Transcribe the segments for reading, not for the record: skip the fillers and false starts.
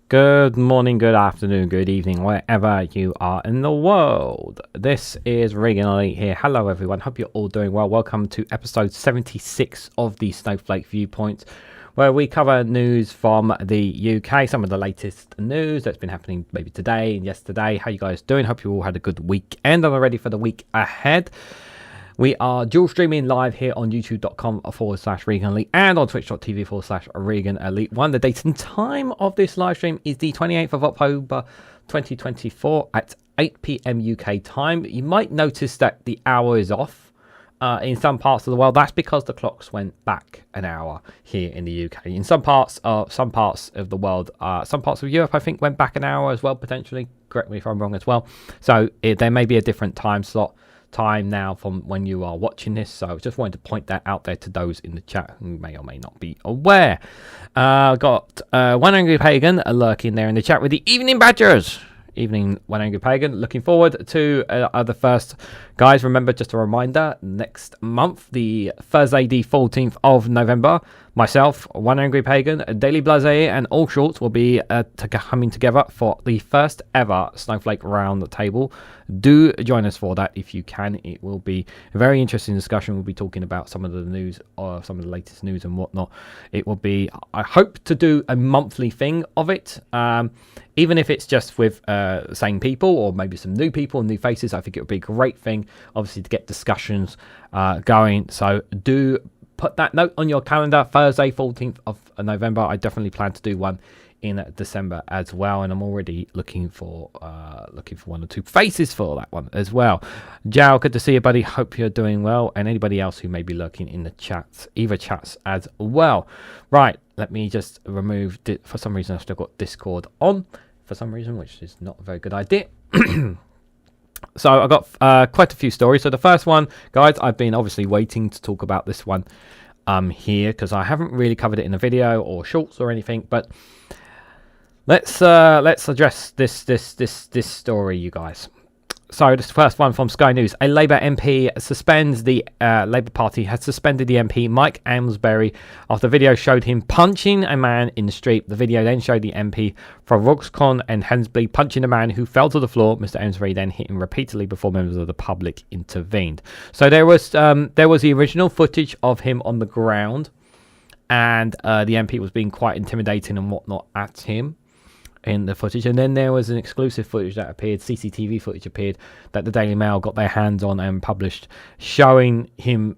Good morning, good afternoon, good evening, wherever you are in the world. This is REGANELITE here. Hello everyone, hope you're all doing well. Welcome to episode 76 of the Snowflake Viewpoint, where we cover news from the UK, some of the latest news that's been happening maybe today and yesterday. How you guys doing? Hope you all had a good weekend and are ready for the week ahead. We are dual streaming live here on youtube.com/ReganElite and on twitch.tv/ReganElite1. The date and time of this live stream is the 28th of October 2024 at 8 PM UK time. You might notice that the hour is off in some parts of the world. That's because the clocks went back an hour here in the UK. In some parts of the world, some parts of Europe, I think, went back an hour as well, potentially. Correct me if I'm wrong as well. So there may be a different time now from when you are watching this, so I just wanted to point that out there to those in the chat who may or may not be aware. Got One Angry Pagan lurking there in the chat with the evening badgers. Evening, One Angry Pagan. Looking forward to the first. Guys, remember, just a reminder, next month, the Thursday, the 14th of November, myself, One Angry Pagan, Daily Blase, and All Shorts will be coming together for the first ever Snowflake Round Table. Do join us for that if you can. It will be a very interesting discussion. We'll be talking about some of the news, or some of the latest news and whatnot. It will be, I hope to do a monthly thing of it. Even if it's just with same people, or maybe some new people and new faces, I think it would be a great thing, obviously, to get discussions going. So do put that note on your calendar. Thursday, 14th of November. I definitely plan to do one in December as well, and I'm already looking for one or two faces for that one as well. Jao, good to see you, buddy. Hope you're doing well, and anybody else who may be lurking in the chats, either chats as well. Right, let me just remove. For some reason, I've still got Discord on. For some reason, which is not a very good idea. So I got quite a few stories. So the first one, guys, I've been obviously waiting to talk about this one here, because I haven't really covered it in a video or shorts or anything. But let's address this story, you guys. So this first one from Sky News. A Labour MP suspends the Labour Party has suspended the MP Mike Amesbury after video showed him punching a man in the street. The video then showed the MP from Roxcon and Hensbury punching a man who fell to the floor. Mr. Amesbury then hit him repeatedly before members of the public intervened. So there was the original footage of him on the ground, and the MP was being quite intimidating and whatnot at him in the footage, and then there was an exclusive footage that appeared, CCTV footage appeared, that the Daily Mail got their hands on and published, showing him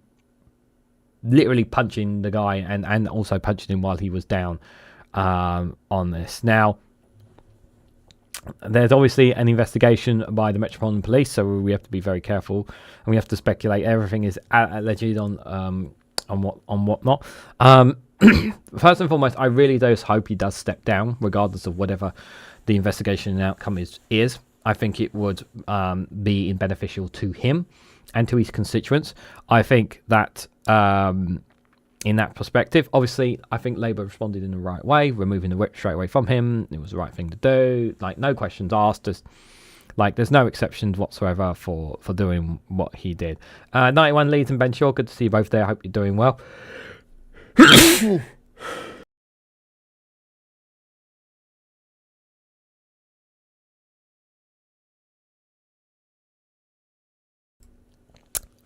literally punching the guy and also punching him while he was down on this. Now, there's obviously an investigation by the Metropolitan Police, so we have to be very careful, and we have to speculate. Everything is alleged on whatnot. First and foremost, I really do hope he does step down, regardless of whatever the investigation and outcome is. I think it would be beneficial to him and to his constituents. I think that in that perspective, obviously, I think Labour responded in the right way, removing the whip straight away from him. It was the right thing to do. Like, no questions asked. There's no exceptions whatsoever for doing what he did. 91 Leeds and Ben Shaw, good to see you both there. I hope you're doing well.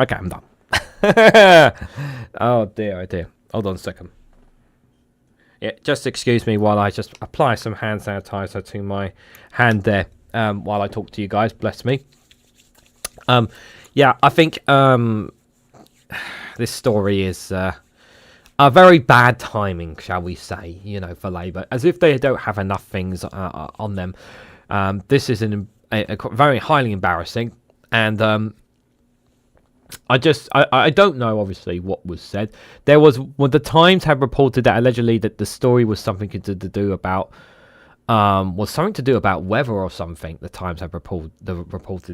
Okay, I'm done. Oh dear. Hold on a second. Yeah, just excuse me while I just apply some hand sanitizer to my hand there while I talk to you guys. Bless me. Yeah, I think this story is a very bad timing, shall we say, for Labour, as if they don't have enough things on them. This is a very highly embarrassing, and I don't know, obviously, what was said. The Times have reported that allegedly that the story was something to do about weather or something. The Times have reported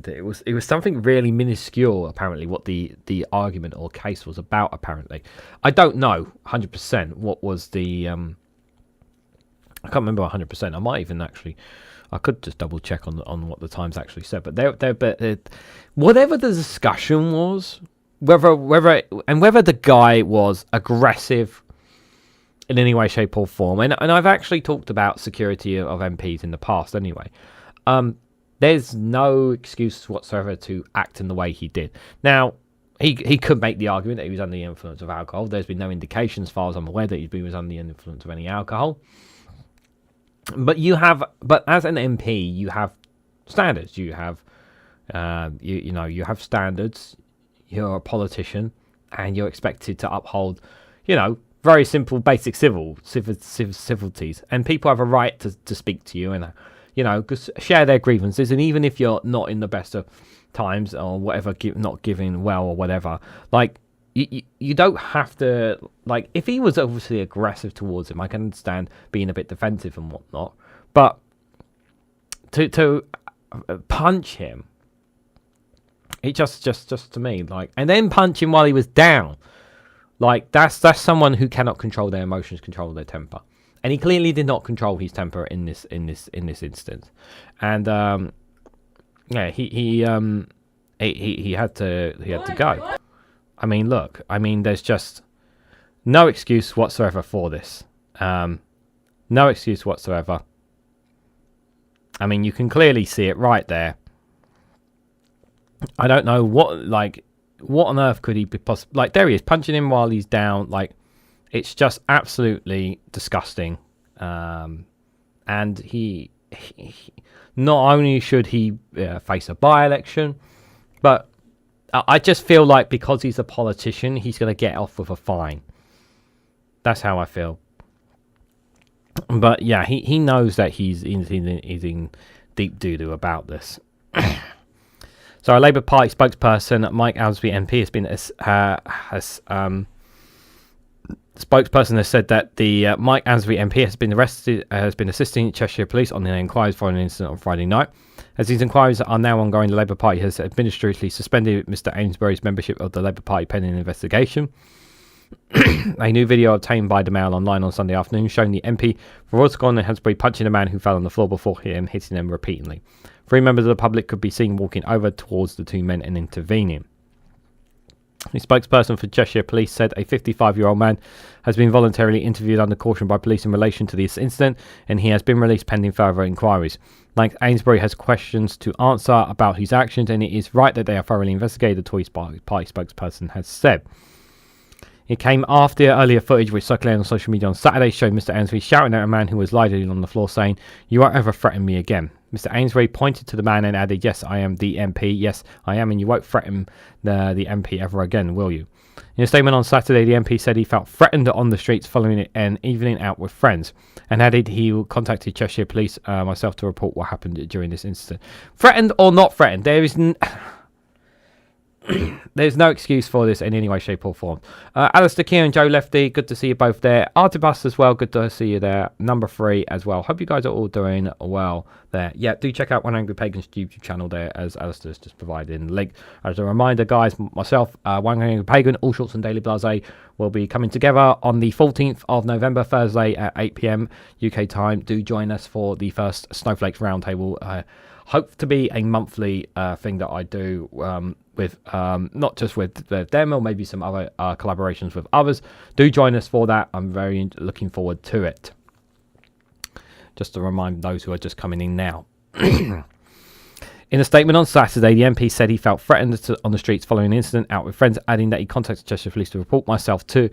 that it was something really minuscule, apparently, what the argument or case was about. Apparently, I don't know 100% what was the. I can't remember 100%. I might even actually. I could just double check on what the Times actually said, but whatever the discussion was, whether the guy was aggressive in any way, shape, or form, and I've actually talked about security of MPs in the past. Anyway, there's no excuse whatsoever to act in the way he did. Now, he could make the argument that he was under the influence of alcohol. There's been no indication, as far as I'm aware, that he was under the influence of any alcohol. But as an MP, you have standards. You have, you have standards. You're a politician, and you're expected to uphold, very simple, basic civilities. And people have a right to speak to you and, share their grievances. And even if you're not in the best of times or whatever, not giving well or whatever, you don't have to, if he was obviously aggressive towards him, I can understand being a bit defensive and whatnot, but to punch him, it just to me, and then punch him while he was down, that's someone who cannot control their emotions, control their temper. and he clearly did not control his temper in this instance. And yeah, he had to go. I mean, look, I mean, there's just no excuse whatsoever for this. No excuse whatsoever. I mean, you can clearly see it right there. I don't know what on earth could he be possible? Like, there he is, punching him while he's down. Like, it's just absolutely disgusting. And he not only should he face a by-election, but I just feel like because he's a politician, he's going to get off with a fine. That's how I feel. But yeah, he knows that he's in deep doo-doo about this. So, a Labour Party spokesperson, Mike Amesbury MP, spokesperson has said that the Mike Amesbury MP has been assisting Cheshire Police on the inquiries following an incident on Friday night. As these inquiries are now ongoing, the Labour Party has administratively suspended Mr Amesbury's membership of the Labour Party pending an investigation. A new video obtained by the Mail Online on Sunday afternoon showing the MP for Roscoe and Amesbury punching a man who fell on the floor before him, hitting them repeatedly. 3 members of the public could be seen walking over towards the 2 men and intervening. The spokesperson for Cheshire Police said a 55-year-old man has been voluntarily interviewed under caution by police in relation to this incident, and he has been released pending further inquiries. Like, Amesbury has questions to answer about his actions, and it is right that they are thoroughly investigated, the Tories Party spokesperson has said. It came after earlier footage which circulated on social media on Saturday showed Mr Amesbury shouting at a man who was lying on the floor saying, "You won't ever threaten me again." Mr Amesbury pointed to the man and added, "Yes, I am the MP. Yes, I am, and you won't threaten the MP ever again, will you?" In a statement on Saturday, the MP said he felt threatened on the streets following an evening out with friends, and added he contacted Cheshire Police myself to report what happened during this incident. Threatened or not threatened, there's no excuse for this in any way, shape or form. Alistair Keir and Joe Lefty, good to see you both there. Artibus as well, good to see you there. Number 3 as well. Hope you guys are all doing well there. Yeah, do check out One Angry Pagan's YouTube channel there, as Alistair's just provided in the link. As a reminder, guys, myself, One Angry Pagan, All Shorts and Daily Blase will be coming together on the 14th of November, Thursday at 8 PM UK time. Do join us for the first Snowflakes Roundtable. Hope to be a monthly thing that I do with not just with them or maybe some other collaborations with others. Do join us for that. I'm very looking forward to it. Just to remind those who are just coming in now. In a statement on Saturday, the MP said he felt threatened on the streets following an incident out with friends, adding that he contacted Cheshire Police to report myself to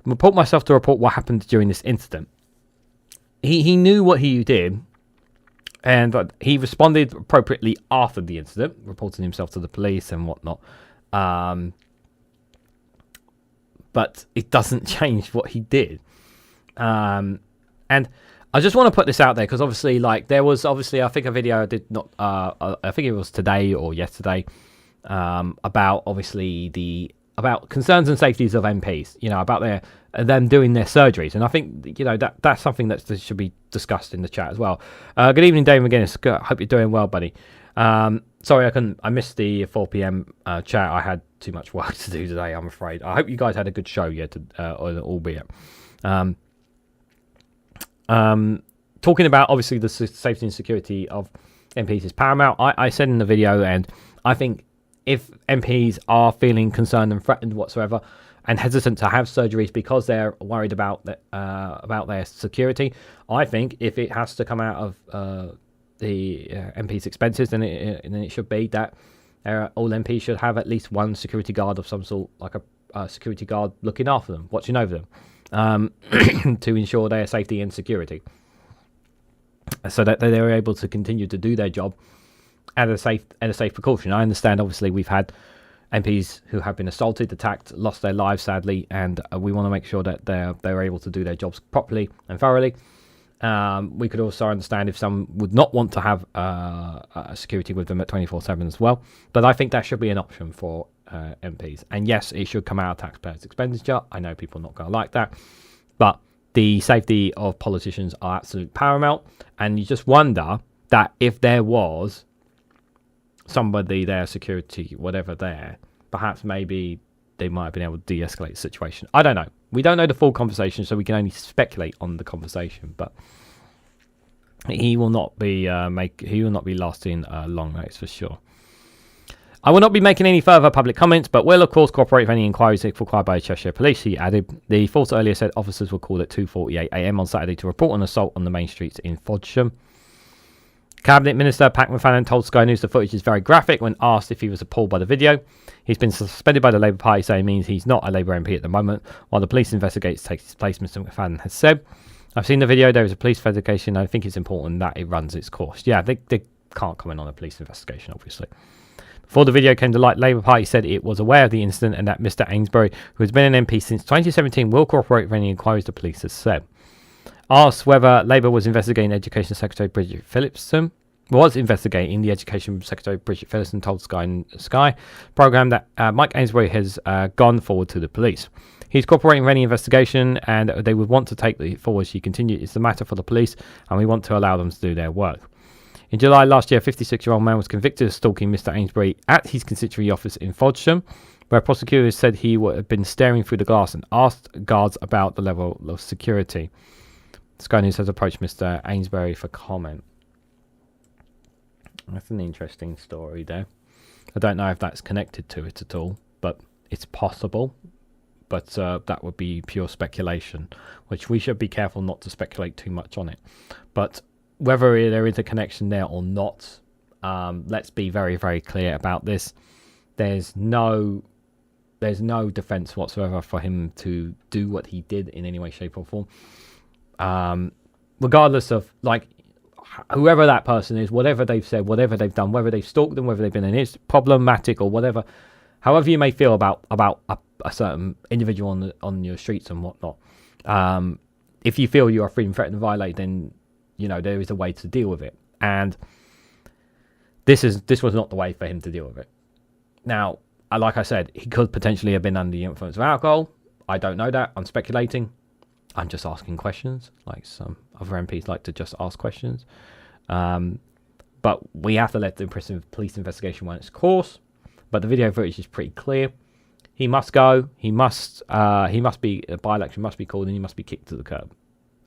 report what happened during this incident. He knew what he did. And he responded appropriately after the incident, reporting himself to the police and whatnot. But it doesn't change what he did. And I just want to put this out there because obviously, like, there was obviously, I think a video I did not, I think it was today or yesterday, about obviously about concerns and safeties of MPs, you know, about them doing their surgeries. And I think, you know, that's something that should be discussed in the chat as well. Good evening, Dave McGuinness. Hope you're doing well, buddy. Sorry, I missed the 4 PM chat. I had too much work to do today, I'm afraid. I hope you guys had a good show, albeit. Talking about, obviously, the safety and security of MPs is paramount. I said in the video, and I think if MPs are feeling concerned and threatened whatsoever and hesitant to have surgeries because they're worried about their security, I think if it has to come out of the MP's expenses, then it should be that all MPs should have at least one security guard of some sort, like a security guard looking after them, watching over them, to ensure their safety and security, so that they're able to continue to do their job at a safe precaution. I understand, obviously, we've had MPs who have been assaulted, attacked, lost their lives, sadly, and we want to make sure that they're able to do their jobs properly and thoroughly. We could also understand if some would not want to have a security with them at 24/7 as well, but I think that should be an option for MPs. And yes, it should come out of taxpayers' expenditure. I know people are not going to like that, but the safety of politicians are absolute paramount, and you just wonder that if there was somebody there, security, whatever there, perhaps maybe they might have been able to de-escalate the situation. I don't know. We don't know the full conversation, so we can only speculate on the conversation. But he will not be lasting long, that's for sure. I will not be making any further public comments, but will of course cooperate with any inquiries if required by Cheshire Police. He added, the force earlier said officers were called at 2:48 AM on Saturday to report an assault on the main streets in Frodsham. Cabinet Minister Pat McFadden told Sky News the footage is very graphic when asked if he was appalled by the video. He's been suspended by the Labour Party, saying it means he's not a Labour MP at the moment, while the police investigates takes its place, Mr McFadden has said. I've seen the video, there is a police investigation, I think it's important that it runs its course. Yeah, they can't comment on a police investigation, obviously. Before the video came to light, Labour Party said it was aware of the incident and that Mr Amesbury, who has been an MP since 2017, will cooperate with any inquiries the police has said. Asked whether Labour was investigating Education Secretary Bridget Phillipson, told Sky programme that Mike Amesbury has gone forward to the police. He's cooperating with any investigation and they would want to take it forward. She continued, it's a matter for the police and we want to allow them to do their work. In July last year, a 56-year-old man was convicted of stalking Mr Amesbury at his constituency office in Frodsham, where prosecutors said he had been staring through the glass and asked guards about the level of security. Sky News has approached Mr Amesbury for comment. That's an interesting story there. I don't know if that's connected to it at all, but it's possible. But that would be pure speculation, which we should be careful not to speculate too much on it. But whether there is a connection there or not, let's be very, very clear about this. There's no defense whatsoever for him to do what he did in any way, shape or form. Regardless of, like, whoever that person is, whatever they've said, whatever they've done, whether they've stalked them, whether they've been it's problematic or whatever, however you may feel about a certain individual on your streets and whatnot, if you feel you are freedom threatened and violated, then you know there is a way to deal with it, and this was not the way for him to deal with it. Now, like I said, he could potentially have been under the influence of alcohol. I don't know that. I'm speculating. I'm just asking questions, like some other MPs like to just ask questions. But we have to let the police investigation run its course. But the video footage is pretty clear. He must go. He must be, a by-election must be called and he must be kicked to the curb.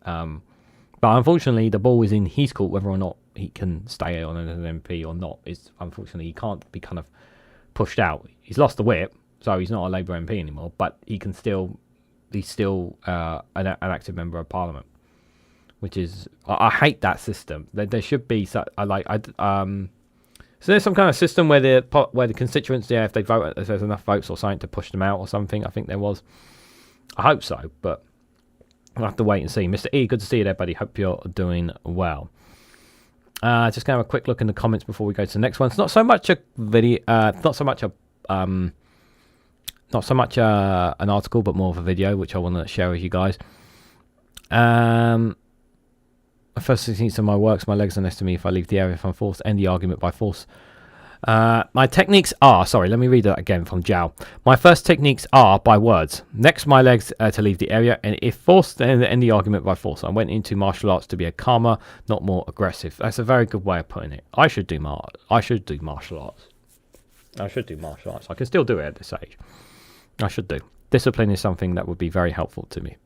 But unfortunately, the ball is in his court. Whether or not he can stay on as an MP or not is, unfortunately, he can't be kind of pushed out. He's lost the whip, so he's not a Labour MP anymore. But he can still, he's still an active member of Parliament, which is, I hate that system. There should be so there's some kind of system where the constituents, if they vote, if there's enough votes or something to push them out or something. I think there was. I hope so, but I'll have to wait and see. Mr. E, good to see you there, buddy. Hope you're doing well. Just gonna have a quick look in the comments before we go to the next one. It's not so much a video, not so much an article, but more of a video, which I want to share with you guys. First instance of my works, my legs are next to me if I leave the area if I'm forced. End the argument by force. My techniques are, sorry, let me read that again from Jow. My first techniques are by words. Next, my legs to leave the area, and if forced, then end the argument by force. I went into martial arts to be a calmer, not more aggressive. That's a very good way of putting it. I should do martial arts. I can still do it at this age. I should do. Discipline is something that would be very helpful to me.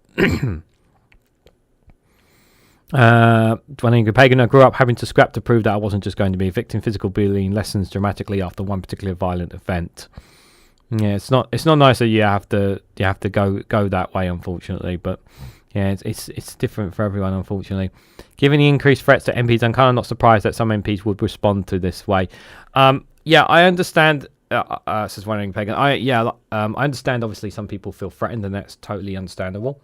Dwayne Pagan, I grew up having to scrap to prove that I wasn't just going to be a victim. Physical bullying lessens dramatically after one particular violent event. Yeah, it's not nice that you have to go that way, unfortunately. But yeah, it's different for everyone, unfortunately. Given the increased threats to MPs, I'm kind of not surprised that some MPs would respond to this way. Yeah, I understand. Says Dwayne Pagan. I understand. Obviously, some people feel threatened, and that's totally understandable.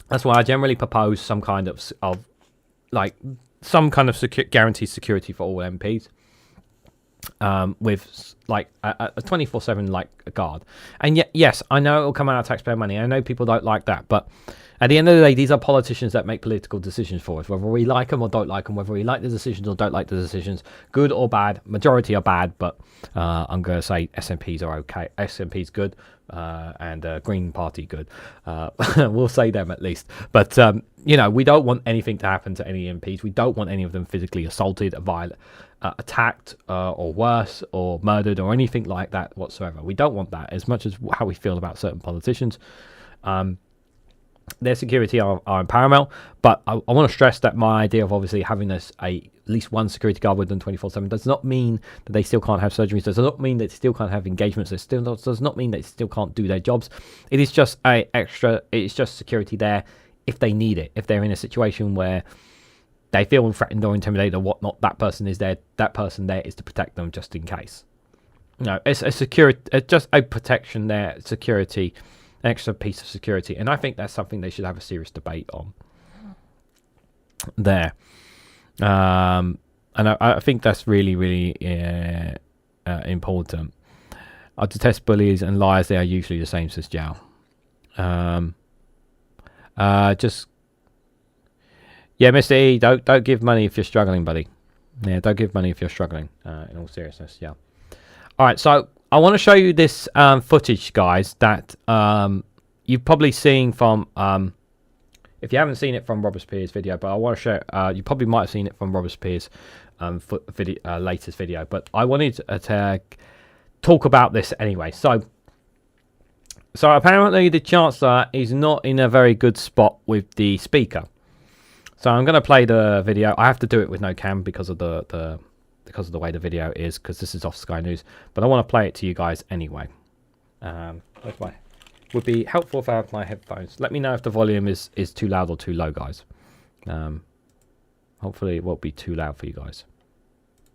That's why I generally propose some kind of guaranteed security for all MPs, with like a 24/7 like a guard. And yet, yes, I know it will come out of taxpayer money. I know people don't like that, but at the end of the day, these are politicians that make political decisions for us, whether we like them or don't like them, whether we like the decisions or don't like the decisions, good or bad. Majority are bad, but I'm going to say SNPs are okay. SNP's good, and Green Party good. We'll say them at least. But, we don't want anything to happen to any MPs. We don't want any of them physically assaulted, attacked or worse or murdered or anything like that whatsoever. We don't want that, as much as how we feel about certain politicians. Their security are paramount, but I want to stress that my idea of obviously having at least one security guard with them 24/7 does not mean that they still can't have surgeries, does not mean that they still can't have engagements, it still does not mean that they still can't do their jobs. It is just it's just security there if they need it. If they're in a situation where they feel threatened or intimidated or whatnot, that person is there. That person there is to protect them just in case. No, it's a security, just a protection there, security, an extra piece of security, and I think that's something they should have a serious debate on there. And I think that's really, really important. I detest bullies and liars. They are usually the same, says Jow. Yeah, Mr. E, don't give money if you're struggling, buddy. Yeah, don't give money if you're struggling. In all seriousness, yeah. All right, so I want to show you this footage, guys, that you've probably seen from. If you haven't seen it from Robespierre's video, but I want to show. You probably might have seen it from Robespierre's latest video, but I wanted to talk about this anyway. So apparently the Chancellor is not in a very good spot with the Speaker. So I'm going to play the video. I have to do it with no cam because of the way the video is, because this is off Sky News. But I want to play it to you guys anyway. Would be helpful if I have my headphones. Let me know if the volume is too loud or too low, guys. Hopefully it won't be too loud for you guys.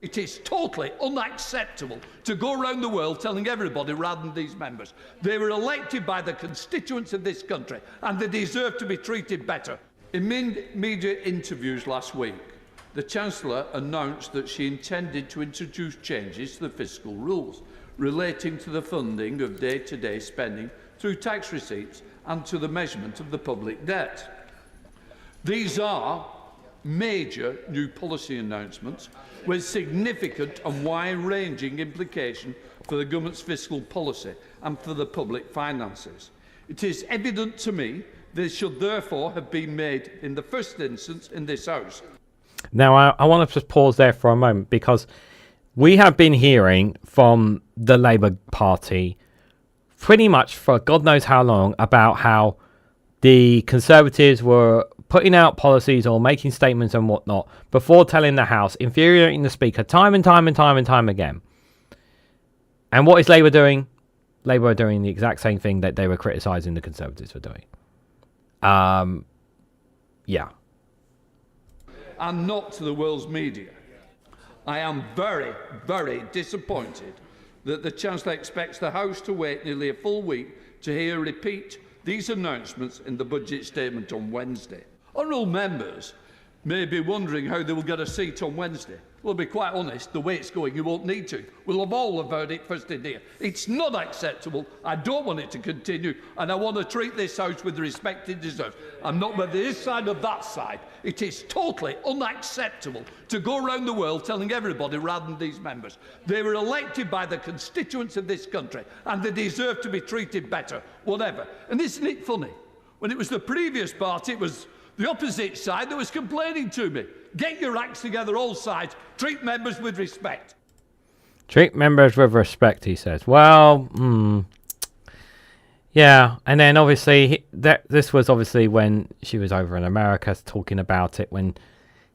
It is totally unacceptable to go around the world telling everybody rather than these members. They were elected by the constituents of this country and they deserve to be treated better. In media interviews last week, the Chancellor announced that she intended to introduce changes to the fiscal rules relating to the funding of day-to-day spending through tax receipts and to the measurement of the public debt. These are major new policy announcements with significant and wide-ranging implication for the government's fiscal policy and for the public finances. It is evident to me they should therefore have been made in the first instance in this House. Now, I want to just pause there for a moment, because we have been hearing from the Labour Party pretty much for God knows how long about how the Conservatives were putting out policies or making statements and whatnot before telling the House, infuriating the Speaker time and time again. And what is Labour doing? Labour are doing the exact same thing that they were criticising the Conservatives for doing. Yeah. And not to the world's media. I am very, very disappointed that the Chancellor expects the House to wait nearly a full week to hear repeat these announcements in the budget statement on Wednesday. Honourable members may be wondering how they will get a seat on Wednesday. Well, to be quite honest, the way it's going, you won't need to. We'll have all a verdict first in here. It's not acceptable. I don't want it to continue, and I want to treat this House with the respect it deserves. I'm not whether this side or that side. It is totally unacceptable to go around the world telling everybody rather than these members. They were elected by the constituents of this country, and they deserve to be treated better, whatever. And isn't it funny? When it was the previous party, it was the opposite side that was complaining to me. Get your acts together, all sides. Treat members with respect. Treat members with respect, he says. Well, yeah. And then obviously, this was obviously when she was over in America talking about it, when,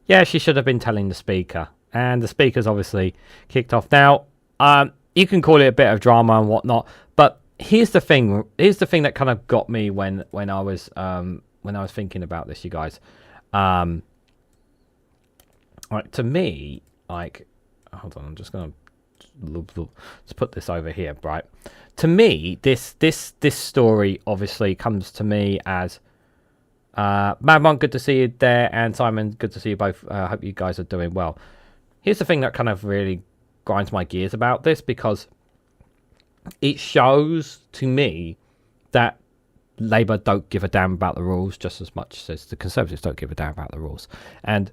yeah, she should have been telling the Speaker. And the Speaker's obviously kicked off. Now, you can call it a bit of drama and whatnot, but here's the thing. Here's the thing that kind of got me when I was thinking about this, you guys. Like, to me, like, hold on, I'm just gonna let's put this over here, right? To me, this story obviously comes to me as Madmon, good to see you there, and Simon, good to see you both. Hope you guys are doing well. Here's the thing that kind of really grinds my gears about this, because it shows to me that Labour don't give a damn about the rules just as much as the Conservatives don't give a damn about the rules. And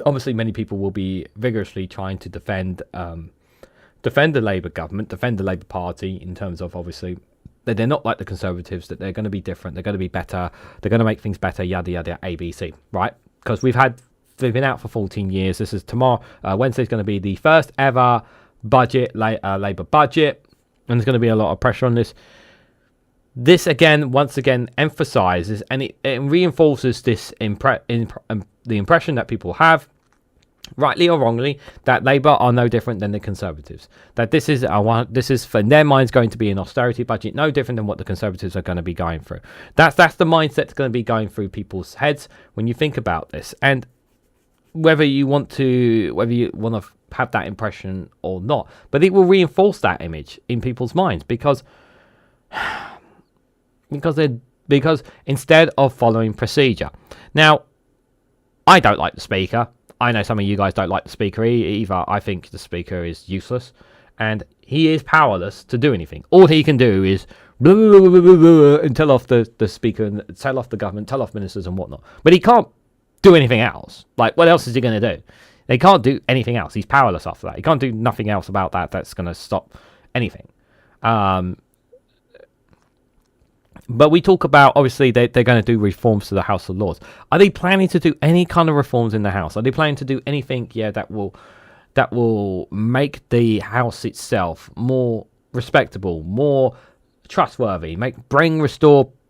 obviously many people will be vigorously trying to defend the Labour government, defend the Labour Party, in terms of obviously that they're not like the Conservatives, that they're going to be different, they're going to be better, they're going to make things better, yada yada, ABC, right? Because we've had they've been out for 14 years. This is tomorrow. Wednesday's going to be the first ever budget, Labour budget, and there's going to be a lot of pressure on this. This once again emphasizes and it reinforces this the impression that people have, rightly or wrongly, that Labour are no different than the Conservatives. That this is in their minds going to be an austerity budget, no different than what the Conservatives are going to be going through. That's the mindset that's going to be going through people's heads when you think about this, and whether you want to have that impression or not, but it will reinforce that image in people's minds because instead of following procedure. Now, I don't like the Speaker. I know some of you guys don't like the Speaker either. I think the Speaker is useless and he is powerless to do anything. All he can do is blah, blah, blah, blah, blah, and tell off the Speaker and tell off the government, tell off ministers and whatnot. But he can't do anything else. Like, what else is he going to do? He can't do anything else. He's powerless after that. He can't do nothing else about that that's going to stop anything. But we talk about, obviously, they're going to do reforms to the House of Lords. Are they planning to do any kind of reforms in the House? Are they planning to do anything, that will make the House itself more respectable, more trustworthy,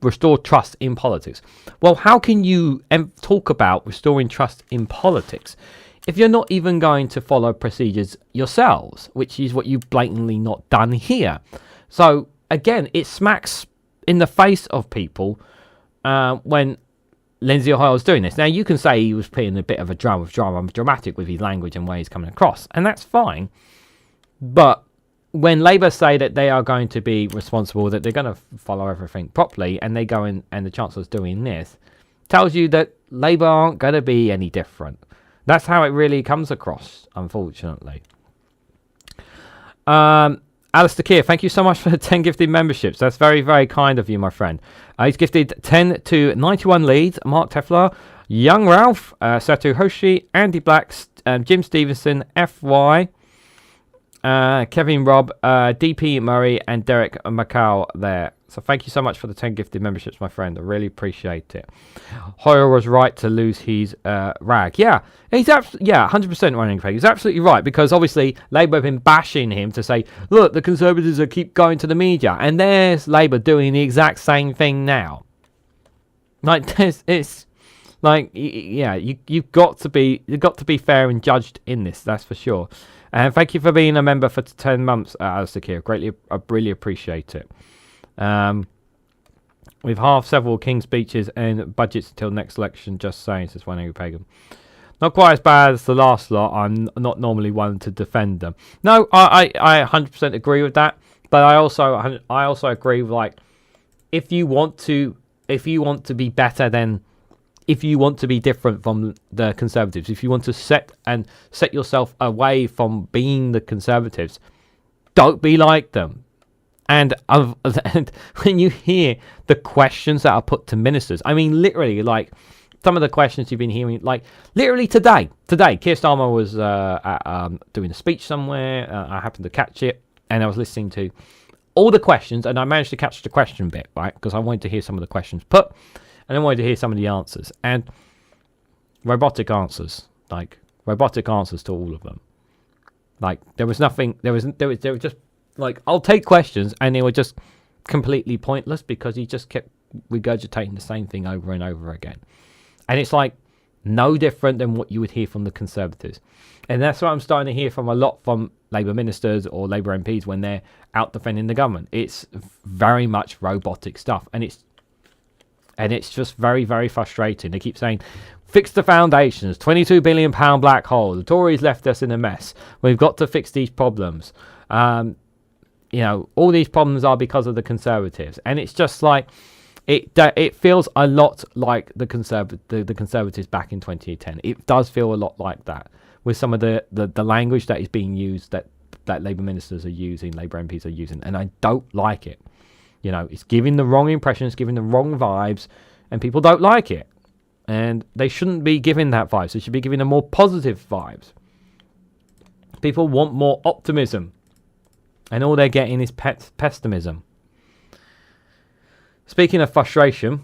restore trust in politics? Well, how can you talk about restoring trust in politics if you're not even going to follow procedures yourselves, which is what you've blatantly not done here? So, again, it smacks in the face of people when Lindsay Hoyle was doing this. Now, you can say he was playing a bit of a dramatic with his language and way he's coming across, and that's fine. But when Labour say that they are going to be responsible, that they're going to follow everything properly, and they go in and the Chancellor's doing this, tells you that Labour aren't going to be any different. That's how it really comes across, unfortunately. Alistair Keir, thank you so much for the 10 gifted memberships. That's very, very kind of you, my friend. He's gifted 10 to 91 Leeds, Mark Tefler, Young Ralph, Satu Hoshi, Andy Black, Jim Stevenson, FY, Kevin Robb, DP Murray, and Derek Macau there. So thank you so much for the 10 gifted memberships, my friend. I really appreciate it. Hoyle was right to lose his rag. Yeah, he's 100% running peg. He's absolutely right, because obviously Labour have been bashing him to say, look, the Conservatives are keep going to the media, and there's Labour doing the exact same thing now. Like, it's like, yeah, you've got to be fair and judged in this. That's for sure. And thank you for being a member for 10 months, Alistair Keir. I really appreciate it. We've halved several King's speeches and budgets until next election, just saying, says one Angry Pagan. Not quite as bad as the last lot. I'm not normally one to defend them. No, I 100% agree with that. But I also agree with, like, if you want to be better than, if you want to be different from the Conservatives, if you want to set yourself away from being the Conservatives, don't be like them. And when you hear the questions that are put to ministers, I mean, literally, like, some of the questions you've been hearing, like, literally today, Keir Starmer was doing a speech somewhere. I happened to catch it, and I was listening to all the questions, and I managed to catch the question bit, right? Because I wanted to hear some of the questions put, and I wanted to hear some of the answers. And robotic answers to all of them. Like, there was nothing, there was just, like, I'll take questions, and they were just completely pointless because he just kept regurgitating the same thing over and over again. And it's like no different than what you would hear from the Conservatives. And that's what I'm starting to hear from a lot from Labour ministers or Labour MPs when they're out defending the government. It's very much robotic stuff, and it's just very, very frustrating. They keep saying, fix the foundations, £22 billion black hole. The Tories left us in a mess. We've got to fix these problems. All these problems are because of the Conservatives. And it's just like, it feels a lot like the Conservatives back in 2010. It does feel a lot like that, with some of the language that is being used, that Labour ministers are using, Labour MPs are using. And I don't like it. It's giving the wrong impression, it's giving the wrong vibes, and people don't like it. And they shouldn't be giving that vibes. They should be giving them more positive vibes. People want more optimism, and all they're getting is pessimism. Speaking of frustration,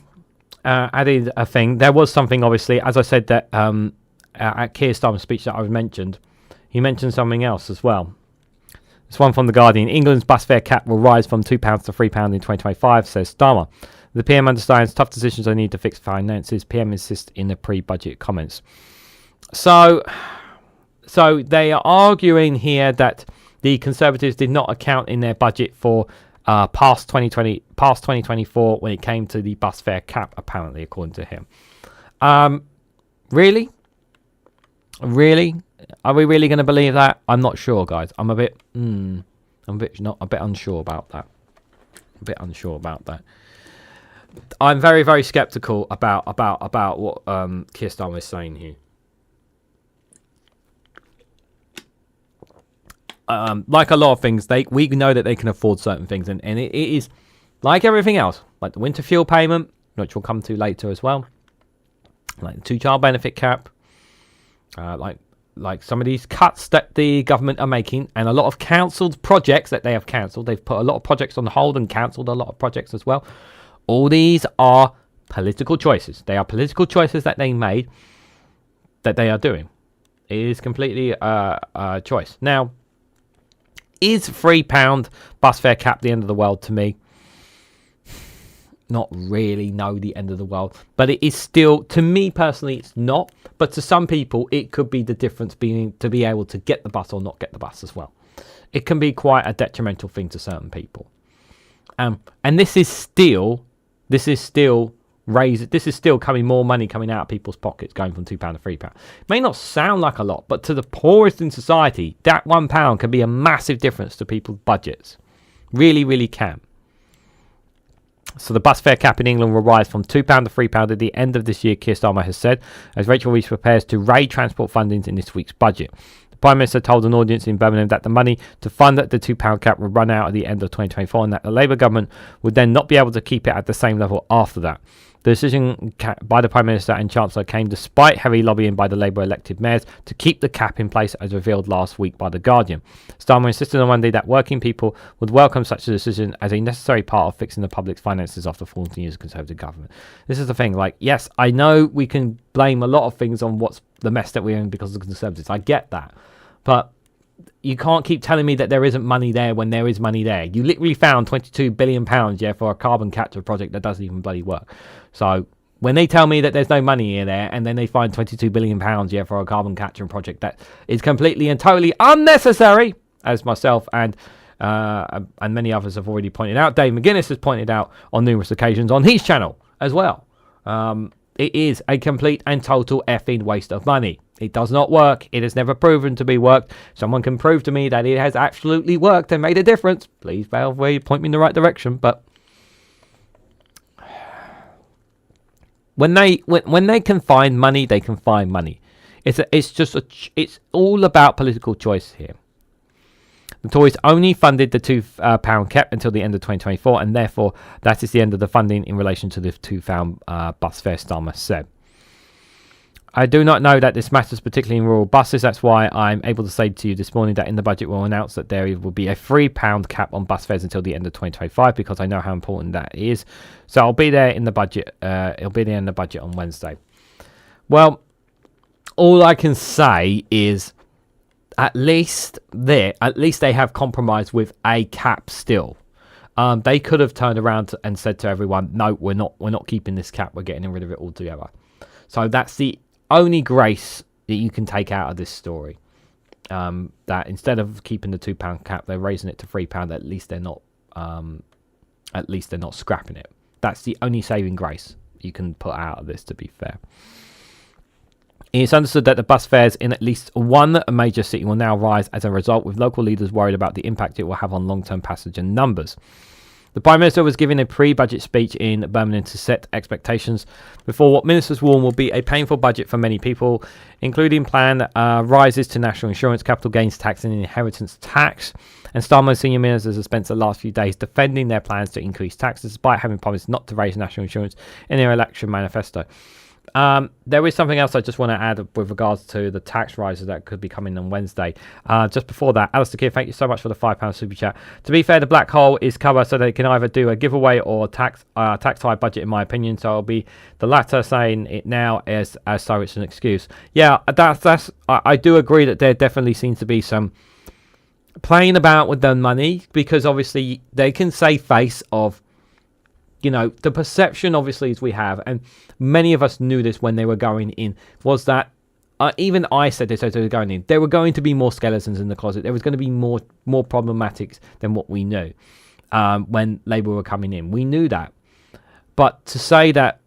added a thing. There was something, obviously, as I said, that at Keir Starmer's speech that I've mentioned, he mentioned something else as well. This one from The Guardian. England's bus fare cap will rise from £2 to £3 in 2025, says Starmer. The PM understands tough decisions are needed to fix finances. PM insists in the pre-budget comments. So they are arguing here that the Conservatives did not account in their budget for past 2024 when it came to the bus fare cap, apparently, according to him. Really? Are we really going to believe that? I'm not sure, guys. I'm a bit unsure about that. I'm very, very skeptical about what Keir Starmer is saying here. Like a lot of things, we know that they can afford certain things, and it is like everything else, like the winter fuel payment, which we'll come to later as well, like the 2-child benefit cap, like some of these cuts that the government are making, and a lot of cancelled projects that they have cancelled. They've put a lot of projects on hold and cancelled a lot of projects as well. All these are political choices. They are political choices that they made, that they are doing. It is completely a choice. Now, is £3 bus fare cap the end of the world to me? Not really, no, the end of the world. But it is still, to me personally, it's not. But to some people, it could be the difference being to be able to get the bus or not get the bus as well. It can be quite a detrimental thing to certain people. And this is still coming more money coming out of people's pockets, going from £2 to £3. It may not sound like a lot, but to the poorest in society, that £1 can be a massive difference to people's budgets. Really, really can. So the bus fare cap in England will rise from £2 to £3 at the end of this year, Keir Starmer has said, as Rachel Reeves prepares to raise transport funding in this week's budget. The Prime Minister told an audience in Birmingham that the money to fund the £2 cap would run out at the end of 2024 and that the Labour government would then not be able to keep it at the same level after that. The decision by the Prime Minister and Chancellor came despite heavy lobbying by the Labour-elected mayors to keep the cap in place, as revealed last week by The Guardian. Starmer insisted on Monday that working people would welcome such a decision as a necessary part of fixing the public's finances after 14 years of Conservative government. This is the thing, like, yes, I know we can blame a lot of things on what's the mess that we're in because of the Conservatives. I get that. But you can't keep telling me that there isn't money there when there is money there. You literally found £22 billion, for a carbon capture project that doesn't even bloody work. So when they tell me that there's no money in there and then they find £22 billion, for a carbon capture project that is completely and totally unnecessary, as myself and many others have already pointed out. Dave McGuinness has pointed out on numerous occasions on his channel as well. It is a complete and total effing waste of money. It does not work. It has never proven to be worked. Someone can prove to me that it has absolutely worked and made a difference. Please, Valve, point me in the right direction. But when they can find money, they can find money. It's all about political choice here. The Tories only funded the £2 cap until the end of 2024, and therefore that is the end of the funding in relation to the £2 bus fare, Starmer said. I do not know that this matters, particularly in rural buses. That's why I'm able to say to you this morning that in the budget we'll announce that there will be a £3 cap on bus fares until the end of 2025, because I know how important that is. So I'll be there in the budget. It'll be there in the budget on Wednesday. Well, all I can say is at least they have compromised with a cap still. They could have turned around and said to everyone, no, we're not keeping this cap. We're getting rid of it altogether. So that's the only grace that you can take out of this story. That instead of keeping the £2 cap, they're raising it to £3. At least they're not scrapping it. That's the only saving grace you can put out of this, to be fair. It's understood that the bus fares in at least one major city will now rise as a result, with local leaders worried about the impact it will have on long-term passenger numbers. The Prime Minister was giving a pre-budget speech in Birmingham to set expectations before what ministers warn will be a painful budget for many people, including planned rises to national insurance, capital gains tax and inheritance tax. And Starmer senior ministers have spent the last few days defending their plans to increase taxes, despite having promised not to raise national insurance in their election manifesto. There is something else I just want to add with regards to the tax rises that could be coming on Wednesday. Just before that, Alistair Kidd, thank you so much for the £5 super chat. To be fair, the black hole is covered so they can either do a giveaway or tax high budget, in my opinion. So it'll be the latter, saying it now as so it's an excuse. Yeah, I do agree that there definitely seems to be some playing about with the money, because obviously they can say face of, you know, the perception obviously as we have, and many of us knew this when they were going in, was that even I said this as they were going in, there were going to be more skeletons in the closet. There was going to be more problematics than what we knew when Labour were coming in. We knew that. But to say that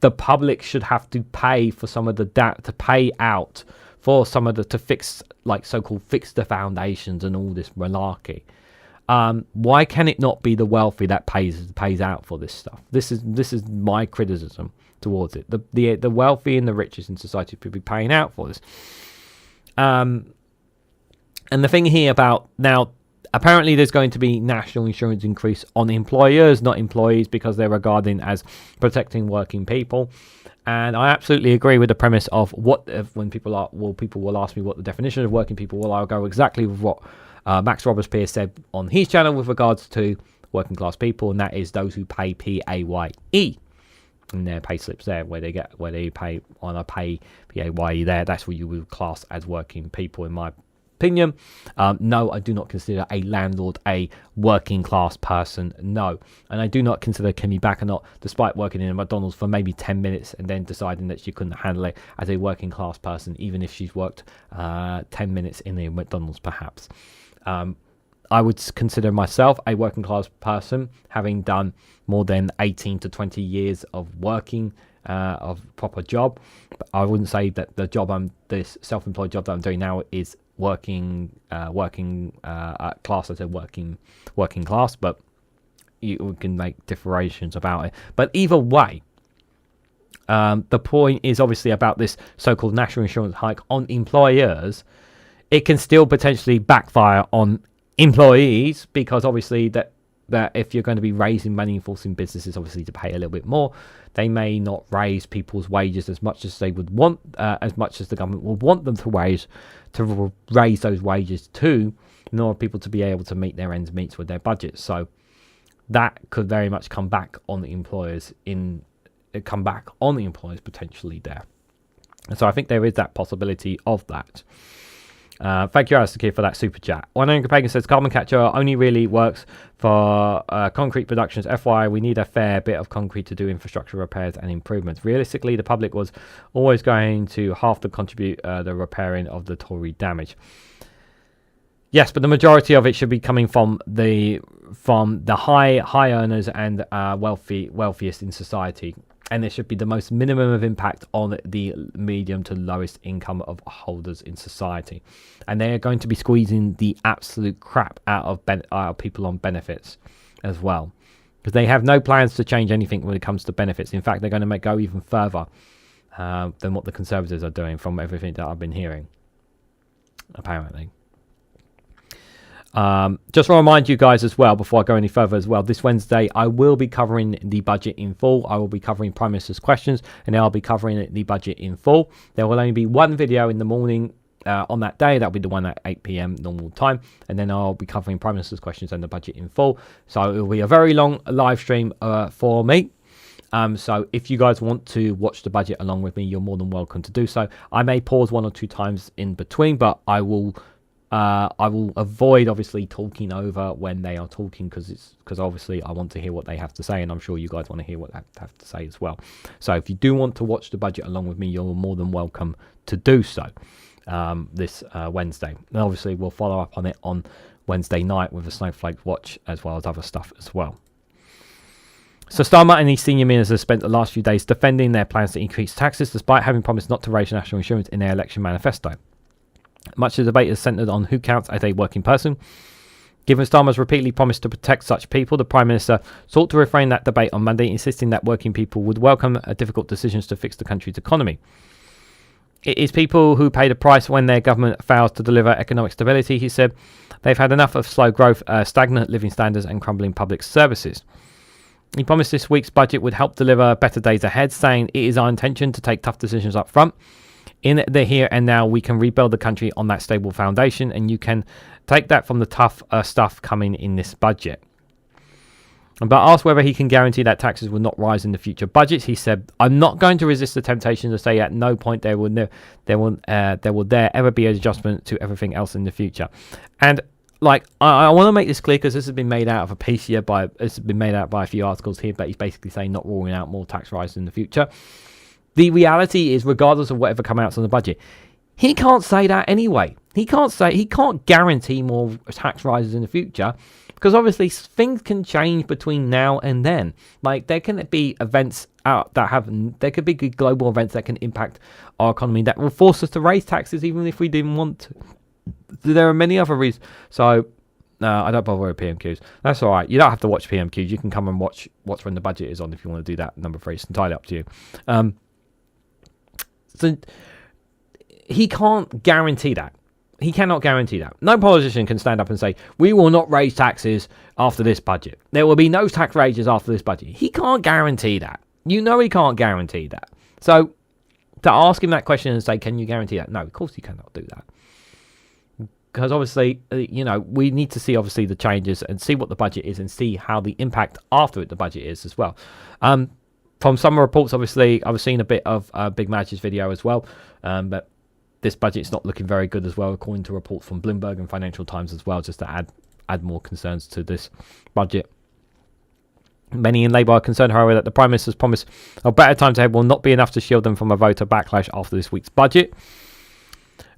the public should have to pay for some of the to pay out for some of the to fix, like so-called fix the foundations and all this malarkey. Why can it not be the wealthy that pays out for this stuff? This is my criticism towards it. The wealthy and the richest in society should be paying out for this. And the thing here about now, apparently there's going to be national insurance increase on employers, not employees, because they're regarding as protecting working people. And I absolutely agree with the premise of when people will ask me what the definition of working people. Well, I'll go exactly with what Max Roberts-Pierce said on his channel with regards to working class people, and that is those who pay PAYE in their pay slips there, where they pay on a PAYE there. That's what you would class as working people, in my opinion. No, I do not consider a landlord a working class person. No, and I do not consider Kimmy Bacanot, despite working in a McDonald's for maybe 10 minutes and then deciding that she couldn't handle it, as a working class person, even if she's worked 10 minutes in a McDonald's perhaps. I would consider myself a working class person, having done more than 18 to 20 years of working of proper job. But I wouldn't say that this self-employed job that I'm doing now is working class. I said working class, but you can make differentiations about it. But either way, the point is obviously about this so-called national insurance hike on employers. It can still potentially backfire on employees, because obviously that if you're going to be raising money and forcing businesses obviously to pay a little bit more, they may not raise people's wages as much as they would want, as much as the government would want them to raise those wages to, in order for people to be able to meet their ends meet with their budgets. So that could very much come back on the employers potentially there. And so I think there is that possibility of that. Thank you, Alistair Kidd, for that super chat. One Angry Pagan says carbon capture only really works for concrete productions. FYI, we need a fair bit of concrete to do infrastructure repairs and improvements. Realistically, the public was always going to have to contribute the repairing of the Tory damage. Yes, but the majority of it should be coming from the high earners and wealthiest in society. And there should be the most minimum of impact on the medium to lowest income of holders in society. And they are going to be squeezing the absolute crap out of people on benefits as well. Because they have no plans to change anything when it comes to benefits. In fact, they're going to go even further than what the Conservatives are doing, from everything that I've been hearing, apparently. Just want to remind you guys as well, before I go any further as well, this Wednesday I will be covering the budget in full. I will be covering Prime Minister's questions, and I'll be covering the budget in full. There will only be one video in the morning on that day. That'll be the one at 8 p.m. normal time, and then I'll be covering Prime Minister's questions and the budget in full. So it will be a very long live stream for me. So if you guys want to watch the budget along with me, you're more than welcome to do so. I may pause one or two times in between, but I will avoid obviously talking over when they are talking, because obviously I want to hear what they have to say, and I'm sure you guys want to hear what they have to say as well. So if you do want to watch the budget along with me, you're more than welcome to do so this Wednesday. And obviously we'll follow up on it on Wednesday night with a Snowflake watch, as well as other stuff as well. So Starmer and his senior ministers spent the last few days defending their plans to increase taxes, despite having promised not to raise national insurance in their election manifesto. Much of the debate is centred on who counts as a working person. Given Starmer's repeatedly promised to protect such people, the Prime Minister sought to refrain that debate on Monday, insisting that working people would welcome difficult decisions to fix the country's economy. It is people who pay the price when their government fails to deliver economic stability, he said. They've had enough of slow growth, stagnant living standards and crumbling public services. He promised this week's budget would help deliver better days ahead, saying it is our intention to take tough decisions up front. In the here and now, we can rebuild the country on that stable foundation, and you can take that from the tough stuff coming in this budget. But asked whether he can guarantee that taxes will not rise in the future budgets, he said, "I'm not going to resist the temptation to say at no point there will ever be an adjustment to everything else in the future." And like, I want to make this clear because this has been made out of a piece here this has been made out by a few articles here, but he's basically saying not ruling out more tax rises in the future. The reality is, regardless of whatever comes out on the budget, he can't say that anyway. He can't guarantee more tax rises in the future. Because obviously things can change between now and then. Like, there can be events there could be global events that can impact our economy that will force us to raise taxes even if we didn't want to. There are many other reasons. So, no, I don't bother with PMQs. That's all right. You don't have to watch PMQs. You can come and watch when the budget is on if you want to do that. Number 3, it's entirely up to you. So he can't guarantee that. He cannot guarantee that. No politician can stand up and say, we will not raise taxes after this budget. There will be no tax raises after this budget. He can't guarantee that. You know he can't guarantee that. So to ask him that question and say, can you guarantee that? No, of course he cannot do that. Because obviously, we need to see obviously the changes and see what the budget is and see how the impact after the budget is as well. From some reports, obviously, I've seen a bit of Big Magic's video as well, but this budget's not looking very good as well, according to reports from Bloomberg and Financial Times as well, just to add more concerns to this budget. Many in Labour are concerned, however, that the Prime Minister's promise of better times ahead will not be enough to shield them from a voter backlash after this week's budget.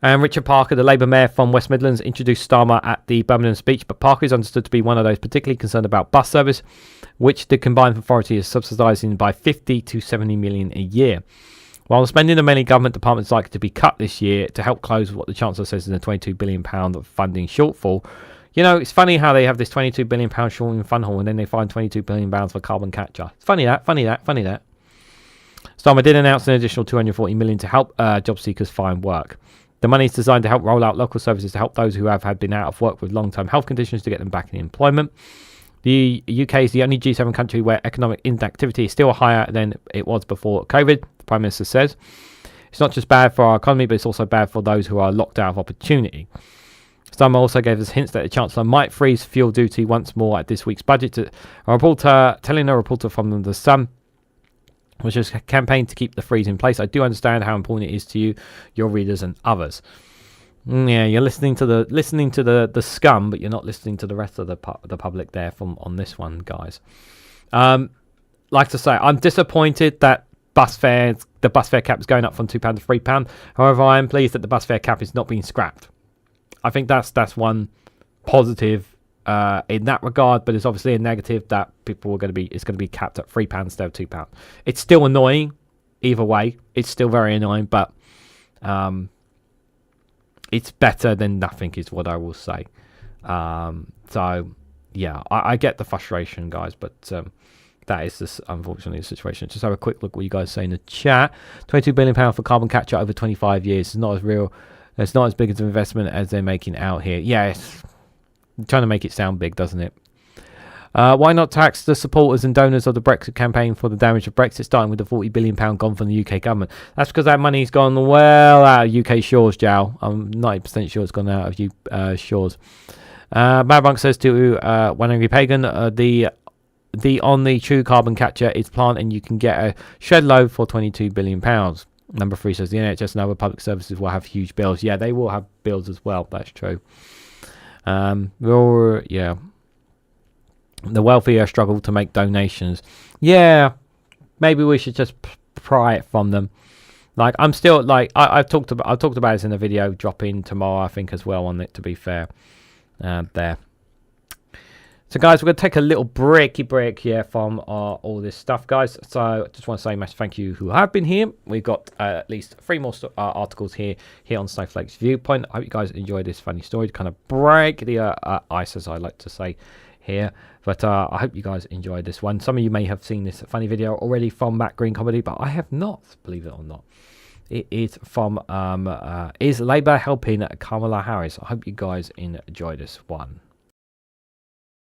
And Richard Parker, the Labour mayor from West Midlands, introduced Starmer at the Birmingham speech, but Parker is understood to be one of those particularly concerned about bus service, which the combined authority is subsidising by 50 to 70 million a year. While the spending of many government departments is likely to be cut this year to help close what the Chancellor says is a £22 billion funding shortfall, it's funny how they have this £22 billion short in fund hall and then they find £22 billion for carbon capture. It's funny that. Starmer did announce an additional £240 million to help job seekers find work. The money is designed to help roll out local services to help those who have been out of work with long-term health conditions to get them back in employment. The UK is the only G7 country where economic inactivity is still higher than it was before COVID, the Prime Minister says. It's not just bad for our economy, but it's also bad for those who are locked out of opportunity. Starmer also gave us hints that the Chancellor might freeze fuel duty once more at this week's budget. Telling a reporter from The Sun, which is a campaign to keep the freeze in place. I do understand how important it is to you, your readers, and others. Yeah, you're listening to the scum, but you're not listening to the rest of the public there on this one, guys. Like to say, I'm disappointed that the bus fare cap is going up from £2 to £3. However, I am pleased that the bus fare cap is not being scrapped. I think that's one positive in that regard, but it's obviously a negative that it's going to be capped at £3 instead of £2. It's still annoying, either way. It's still very annoying, but it's better than nothing, is what I will say. So yeah, I get the frustration, guys, but that is just unfortunately the situation. Just have a quick look what you guys say in the chat. £22 billion for carbon capture over 25 years. It's not as big as an investment as they're making out here. Yes. Trying to make it sound big, doesn't it? Why not tax the supporters and donors of the Brexit campaign for the damage of Brexit, starting with the £40 billion gone from the UK government? That's because that money's gone well out of UK shores, Jow. I'm 90% sure it's gone out of shores. Madbunk says to One Angry Pagan, the only true carbon capture is plant, and you can get a shed load for £22 billion. Number 3 says the NHS and other public services will have huge bills. Yeah, they will have bills as well. That's true. Yeah. The wealthier struggle to make donations. Yeah, maybe we should just pry it from them. Like, I'm still like I've talked about this in a video dropping tomorrow, I think, as well, on it, to be fair. There. So guys, we're going to take a little break here from all this stuff, guys. So I just want to say a massive thank you who have been here. We've got at least 3 more articles here on Snowflake's Viewpoint. I hope you guys enjoyed this funny story to kind of break the ice, as I like to say here. But I hope you guys enjoyed this one. Some of you may have seen this funny video already from Matt Green Comedy, but I have not, believe it or not. It is from Is Labour Helping Kamala Harris? I hope you guys enjoy this one.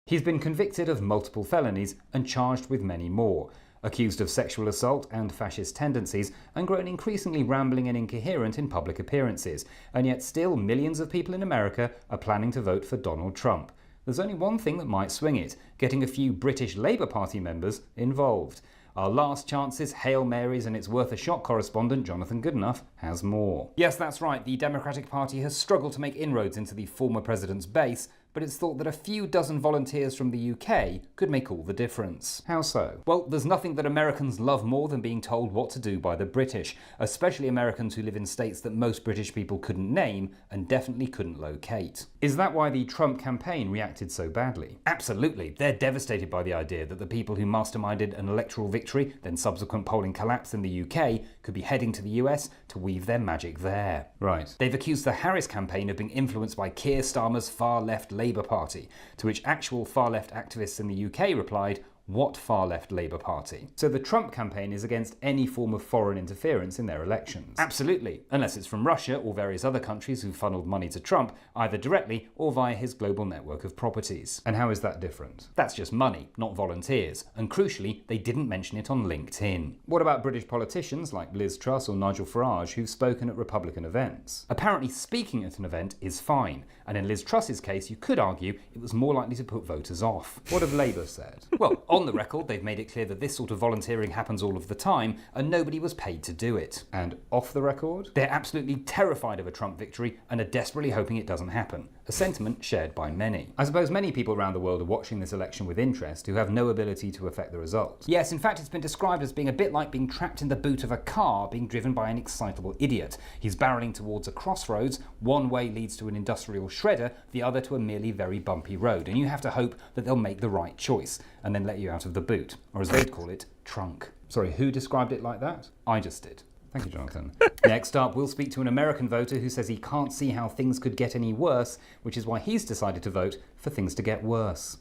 He's been convicted of multiple felonies and charged with many more, accused of sexual assault and fascist tendencies, and grown increasingly rambling and incoherent in public appearances, and yet still millions of people in America are planning to vote for Donald Trump. There's only one thing that might swing it: getting a few British Labour Party members involved. Our last chances, Hail Marys, and It's Worth a Shot correspondent Jonathan Goodenough has more. Yes, that's right, the Democratic Party has struggled to make inroads into the former president's base, but it's thought that a few dozen volunteers from the UK could make all the difference. How so? Well, there's nothing that Americans love more than being told what to do by the British, especially Americans who live in states that most British people couldn't name and definitely couldn't locate. Is that why the Trump campaign reacted so badly? Absolutely. They're devastated by the idea that the people who masterminded an electoral victory, then subsequent polling collapse in the UK, could be heading to the US to weave their magic there. Right. They've accused the Harris campaign of being influenced by Keir Starmer's far-left Labour Party, to which actual far-left activists in the UK replied, "What far-left Labour Party?" So the Trump campaign is against any form of foreign interference in their elections. Absolutely, unless it's from Russia or various other countries who funneled money to Trump, either directly or via his global network of properties. And how is that different? That's just money, not volunteers, and crucially, they didn't mention it on LinkedIn. What about British politicians like Liz Truss or Nigel Farage who've spoken at Republican events? Apparently speaking at an event is fine, and in Liz Truss's case you could argue it was more likely to put voters off. What have Labour said? Well, on the record, they've made it clear that this sort of volunteering happens all of the time and nobody was paid to do it. And off the record, they're absolutely terrified of a Trump victory and are desperately hoping it doesn't happen. A sentiment shared by many. I suppose many people around the world are watching this election with interest who have no ability to affect the result. Yes, in fact, it's been described as being a bit like being trapped in the boot of a car being driven by an excitable idiot. He's barreling towards a crossroads. One way leads to an industrial shredder, the other to a merely very bumpy road, and you have to hope that they'll make the right choice and then let you out of the boot, or as they'd call it, trunk. Sorry, who described it like that? I just did. Thank you, Jonathan. Next up, we'll speak to an American voter who says he can't see how things could get any worse, which is why he's decided to vote for things to get worse.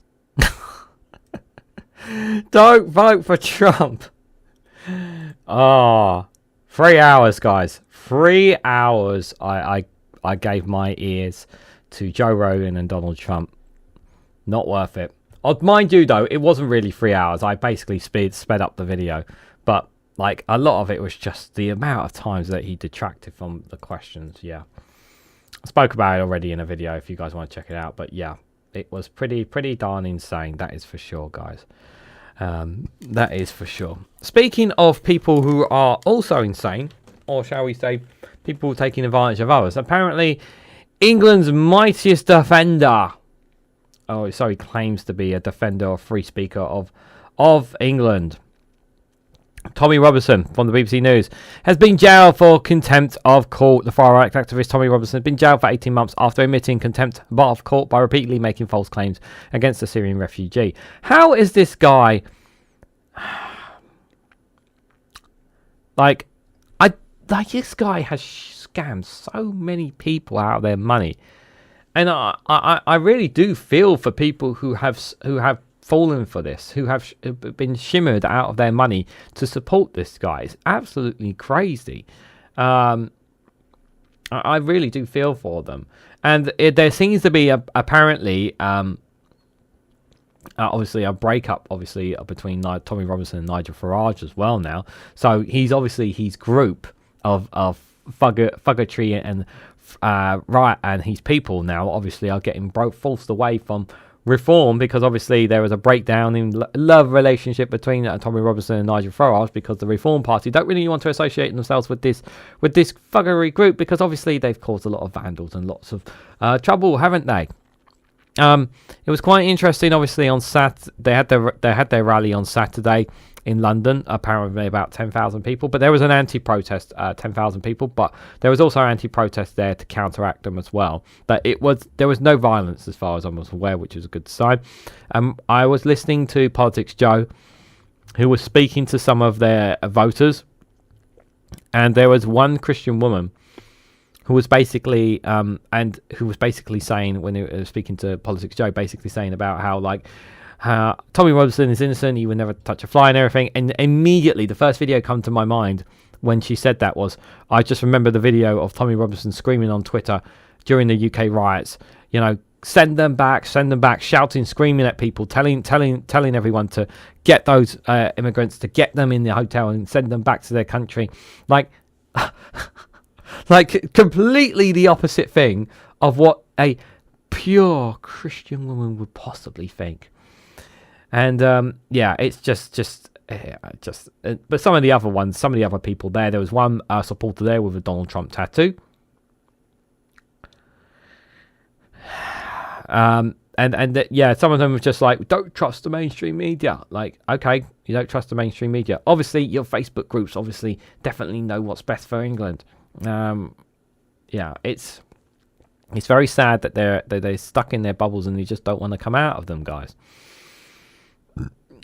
Don't vote for Trump. 3 hours, guys. 3 hours I gave my ears to Joe Rogan and Donald Trump. Not worth it. Mind you, though, it wasn't really 3 hours. I basically sped up the video. But, like, a lot of it was just the amount of times that he detracted from the questions. Yeah. I spoke about it already in a video if you guys want to check it out. But, yeah, it was pretty darn insane. That is for sure, guys. That is for sure. Speaking of people who are also insane, or shall we say, people taking advantage of others, apparently England's mightiest defender, he claims to be a defender or free speaker of England, Tommy Robinson from the BBC News, has been jailed for contempt of court. The far-right activist Tommy Robinson has been jailed for 18 months after admitting contempt of court by repeatedly making false claims against a Syrian refugee. How is this guy... this guy has scammed so many people out of their money. And I really do feel for people who have fallen for this, who have been shimmered out of their money to support this guy. It's absolutely crazy. I really do feel for them. And there seems to be apparently obviously a breakup between Tommy Robinson and Nigel Farage as well now. So his group of thuggery and riot and his people now obviously are getting forced away from reform, because obviously there was a breakdown in love relationship between Tommy Robinson and Nigel Farage, because the Reform Party don't really want to associate themselves with this thuggery group, because obviously they've caused a lot of vandals and lots of trouble, haven't they? It was quite interesting. Obviously on they had their rally on Saturday in London, apparently about 10,000 people, but there was an anti-protest, 10,000 people, but there was also anti-protest there to counteract them as well. But there was no violence as far as I was aware, which is a good sign. I was listening to Politics Joe, who was speaking to some of their voters, and there was one Christian woman who was basically saying, when they were speaking to Politics Joe, basically saying about how Tommy Robinson is innocent, he would never touch a fly and everything. And immediately the first video come to my mind when she said that was, I just remember the video of Tommy Robinson screaming on Twitter during the UK riots, send them back, shouting, screaming at people, telling everyone to get those immigrants, to get them in the hotel and send them back to their country. Like, like completely the opposite thing of what a pure Christian woman would possibly think. And yeah, it's just. But some of the other ones, some of the other people there was one supporter there with a Donald Trump tattoo. Yeah, some of them were just like, don't trust the mainstream media. Like, okay, you don't trust the mainstream media. Obviously, your Facebook groups obviously definitely know what's best for England. Yeah, it's very sad that they're stuck in their bubbles and they just don't want to come out of them, guys.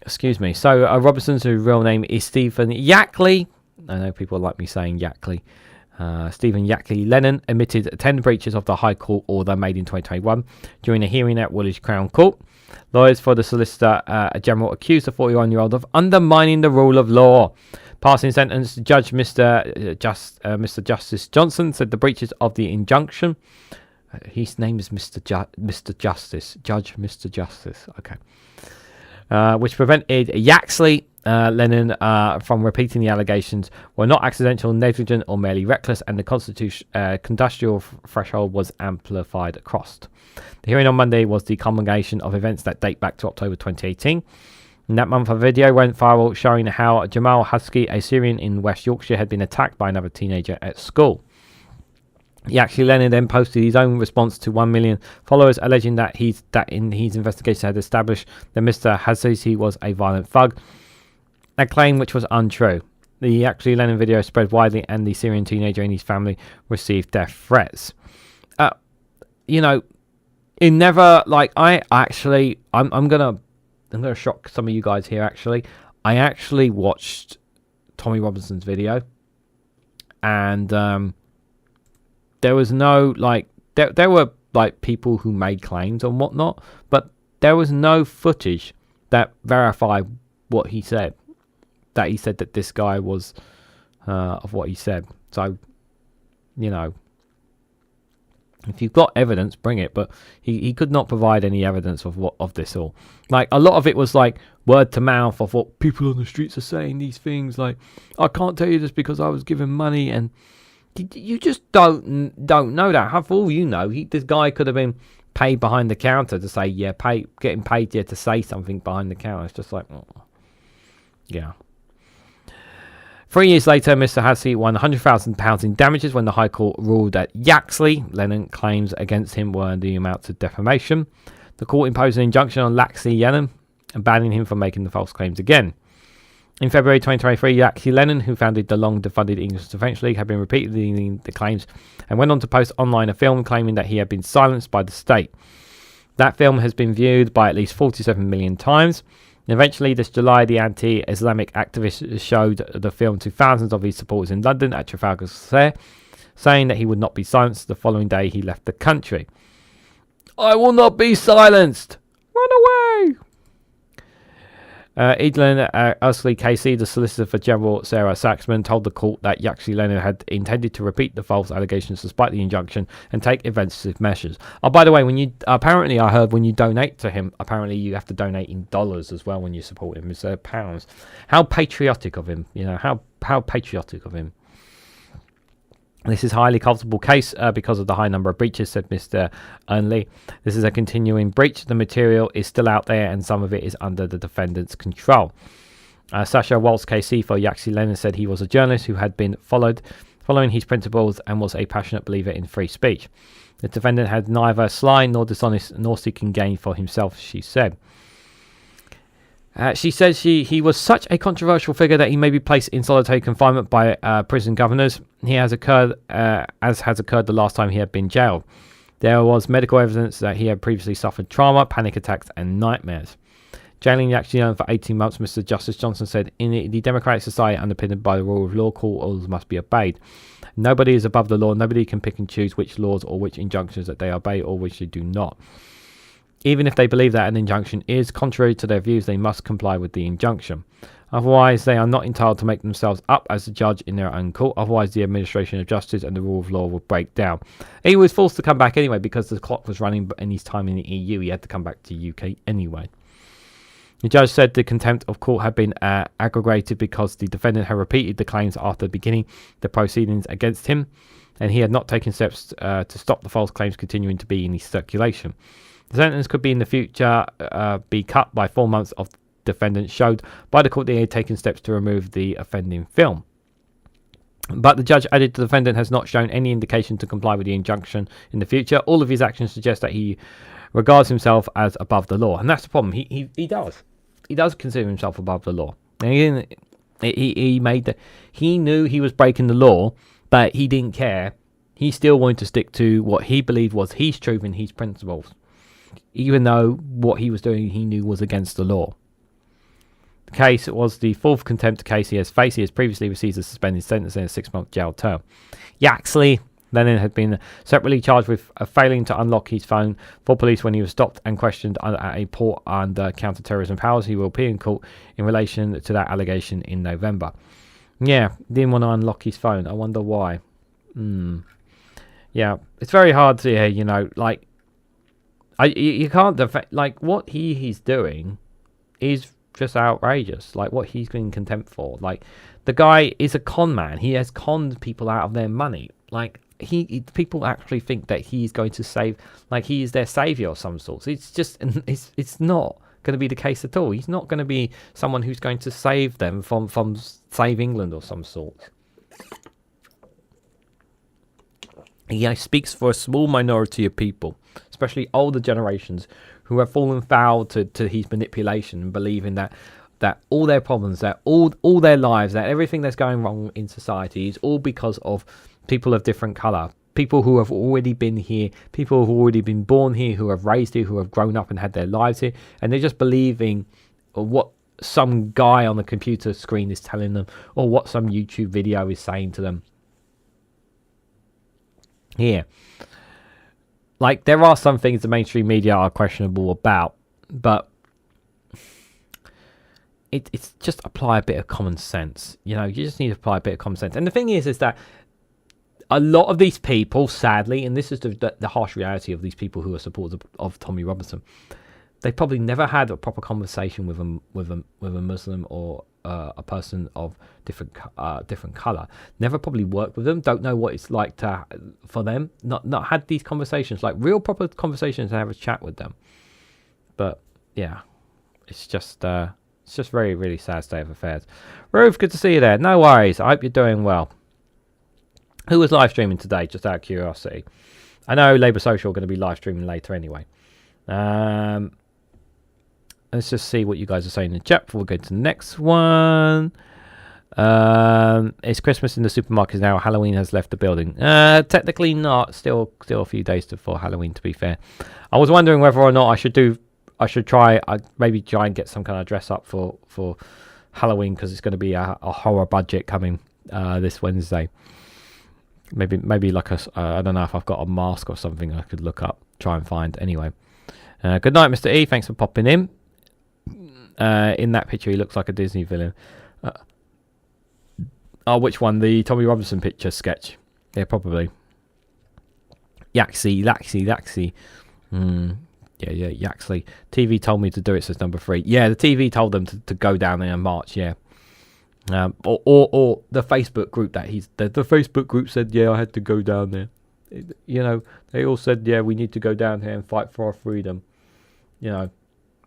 Excuse me. So Robertson's real name is Stephen Yackley. I know people like me saying Yackley. Stephen Yackley Lennon admitted 10 breaches of the High Court order made in 2021 during a hearing at Woolwich Crown Court. Lawyers for the Solicitor General accused the 41-year-old of undermining the rule of law. Passing sentence, Judge Mr. Justice Johnson said the breaches of the injunction. His name is Mr. Justice. Judge Mr. Justice. Okay. Which prevented Yaxley Lennon from repeating the allegations were not accidental, negligent, or merely reckless, and the constitutional threshold was amplified across. The hearing on Monday was the culmination of events that date back to October 2018. In that month, a video went viral showing how Jamal Husky, a Syrian in West Yorkshire, had been attacked by another teenager at school. Yaxley Lennon then posted his own response to 1 million followers, alleging that in his investigation had established that Mr. Hazizi was a violent thug, a claim which was untrue. The Yaxley Lennon video spread widely, and the Syrian teenager and his family received death threats. You know, it never, like, I'm gonna shock some of you guys here. Actually, I actually watched Tommy Robinson's video, and there was no, like, there were, like, people who made claims and whatnot, but there was no footage that verified what he said. That he said that this guy was of what he said. So, you know, if you've got evidence, bring it. But he could not provide any evidence of this all. Like, a lot of it was like word to mouth of what people on the streets are saying. These things like, I can't tell you this because I was given money, and you just don't know that. How, for all you know, this guy could have been paid behind the counter to say, yeah, getting paid to say something behind the counter. It's just like, oh, yeah. 3 years later, Mr. Hadsey won £100,000 in damages when the High Court ruled that Yaxley Lennon claims against him were the amounts of defamation. The court imposed an injunction on Yaxley Lennon and banning him from making the false claims again. In February 2023, Yaxley Lennon, who founded the long-defunded English Defence League, had been repeatedly the claims and went on to post online a film claiming that he had been silenced by the state. That film has been viewed by at least 47 million times. And eventually, this July, the anti-Islamic activist showed the film to thousands of his supporters in London at Trafalgar Square, saying that he would not be silenced. The following day, he left the country. I will not be silenced! Run away! Edlin Ursley KC, the Solicitor for General Sarah Saxman, told the court that Yaxley Lennon had intended to repeat the false allegations despite the injunction and take evasive measures. Oh, by the way, apparently I heard when you donate to him, apparently you have to donate in dollars as well when you support him instead of pounds. How patriotic of him, you know, how patriotic of him. This is a highly culpable case because of the high number of breaches, said Mr. Ernley. This is a continuing breach. The material is still out there and some of it is under the defendant's control. Sasha Waltz KC for Yaxley Lennon said he was a journalist who had been following his principles and was a passionate believer in free speech. The defendant had neither sly nor dishonest nor seeking gain for himself, she said. She says he was such a controversial figure that he may be placed in solitary confinement by prison governors. He has occurred, as has occurred the last time he had been jailed. There was medical evidence that he had previously suffered trauma, panic attacks, and nightmares. Jailing Yaxley Lennon for 18 months, Mr. Justice Johnson said, in the democratic society underpinned by the rule of law, court orders must be obeyed. Nobody is above the law. Nobody can pick and choose which laws or which injunctions that they obey or which they do not. Even if they believe that an injunction is contrary to their views, they must comply with the injunction. Otherwise, they are not entitled to make themselves up as a judge in their own court. Otherwise, the administration of justice and the rule of law will break down. He was forced to come back anyway because the clock was running in his time in the EU. He had to come back to UK anyway. The judge said the contempt of court had been aggravated because the defendant had repeated the claims after beginning the proceedings against him, and he had not taken steps to stop the false claims continuing to be in his circulation. The sentence could be in the future be cut by 4 months of defendant showed by the court that he had taken steps to remove the offending film. But the judge added the defendant has not shown any indication to comply with the injunction in the future. All of his actions suggest that he regards himself as above the law, and that's the problem. He does consider himself above the law. And he knew he was breaking the law, but he didn't care. He still wanted to stick to what he believed was his truth and his principles, even though what he was doing he knew was against the law. The case was the fourth contempt case he has faced. He has previously received a suspended sentence and a 6-month jail term. Yaxley Lennon had been separately charged with failing to unlock his phone for police when he was stopped and questioned at a port under counter-terrorism powers. He will appear in court in relation to that allegation in November. Yeah, didn't want to unlock his phone. I wonder why. Yeah, it's very hard to hear, you know, like, you can't defend, like, what he's doing is just outrageous. Like, what he's getting contempt for. Like, the guy is a con man. He has conned people out of their money. Like, people actually think that he's going to save, like, he is their savior of some sort. It's just, it's not going to be the case at all. He's not going to be someone who's going to save them from save England or some sort. He speaks for a small minority of people, especially older generations, who have fallen foul to his manipulation and believing that all their problems, that all their lives, that everything that's going wrong in society is all because of people of different colour, people who have already been here, people who have already been born here, who have raised here, who have grown up and had their lives here, and they're just believing what some guy on the computer screen is telling them, or what some YouTube video is saying to them. Here, like, there are some things the mainstream media are questionable about, but it's just apply a bit of common sense. You know, you just need to apply a bit of common sense. And the thing is that a lot of these people, sadly, and this is the harsh reality of these people who are supporters of Tommy Robinson, they probably never had a proper conversation with a Muslim or a person of different color. Never probably worked with them. Don't know what it's like for them. Not had these conversations, like real proper conversations, and have a chat with them. But yeah, it's just very, really sad state of affairs. Ruth, good to see you there. No worries. I hope you're doing well. Who was live streaming today? Just out of curiosity. I know Labour Social are going to be live streaming later anyway. Let's just see what you guys are saying in the chat before we go to the next one. It's Christmas in the supermarkets now. Halloween has left the building. Technically not. Still a few days before Halloween, to be fair. I was wondering whether or not I should try and get some kind of dress up for Halloween, because it's going to be a horror budget coming this Wednesday. Maybe like I don't know if I've got a mask or something I could look up, try and find. Anyway, good night, Mr. E. Thanks for popping in. In that picture, he looks like a Disney villain. Which one? The Tommy Robinson picture sketch? Yeah, probably. Yaxley. Yeah, Yaxley. TV told me to do it, says number 3. Yeah, the TV told them to go down there and march, yeah. Or the Facebook group that the Facebook group said, yeah, I had to go down there. You know, they all said, yeah, we need to go down here and fight for our freedom. You know,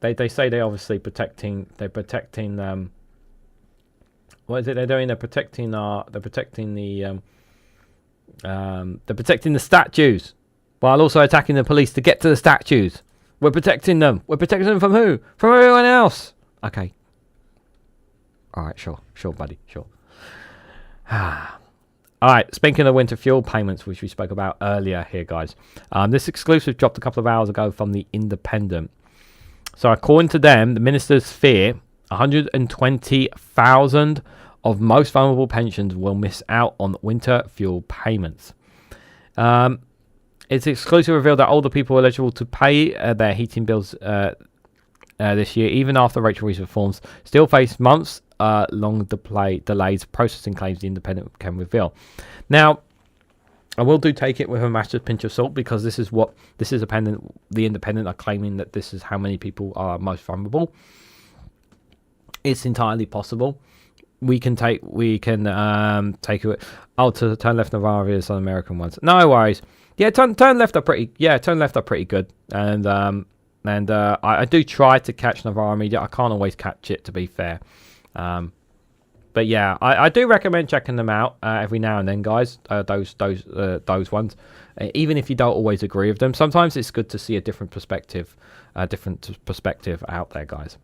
they say they're obviously protecting what is it they're doing? They're protecting the statues, while also attacking the police to get to the statues. We're protecting them. We're protecting them from who? From everyone else. Okay. All right, sure, buddy, sure. All right, speaking of winter fuel payments, which we spoke about earlier here, guys. This exclusive dropped a couple of hours ago from The Independent. So according to them, the ministers fear 120,000 of most vulnerable pensions will miss out on winter fuel payments. It's exclusively revealed that older people eligible to pay their heating bills this year, even after Rachel Reeves reforms, still face months long delays processing claims the independent can reveal. Now, I will take it with a massive pinch of salt, because this is the independent are claiming that this is how many people are most vulnerable. It's entirely possible. We can take it. To turn left Navarre is on American ones. No worries. Yeah, turn left are pretty. Yeah, turn left are pretty good. And I do try to catch Navarre media. I can't always catch it, to be fair. But yeah, I do recommend checking them out every now and then, guys. Those ones, even if you don't always agree with them, sometimes it's good to see a different perspective out there, guys.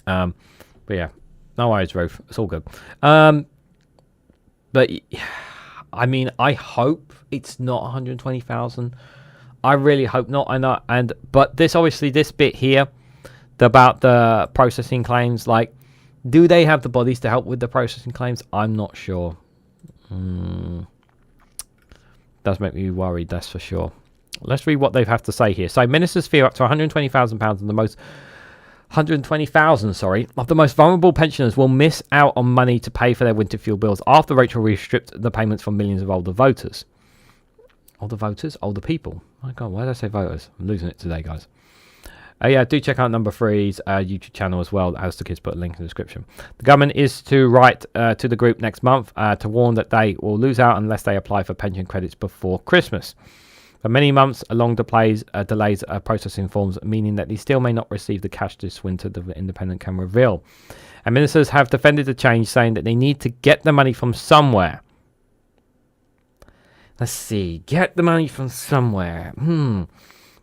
But yeah, no worries, Ruth. It's all good. But I mean, I hope it's not 120,000. I really hope not. I know, but this bit here about the processing claims, like, do they have the bodies to help with the processing claims? I'm not sure. Does make me worried, that's for sure. Let's read what they have to say here. So, ministers fear up to £120,000 of the most 120,000, of the most vulnerable pensioners will miss out on money to pay for their winter fuel bills after Rachel Reeves stripped the payments from millions of older voters. Older voters? Older people. My God, why did I say voters? I'm losing it today, guys. Yeah, do check out Number 3's YouTube channel as well, as the kids put a link in the description. The government is to write to the group next month to warn that they will lose out unless they apply for pension credits before Christmas. For many months, along delays processing forms, meaning that they still may not receive the cash this winter, the Independent can reveal. And ministers have defended the change, saying that they need to get the money from somewhere. Let's see, get the money from somewhere.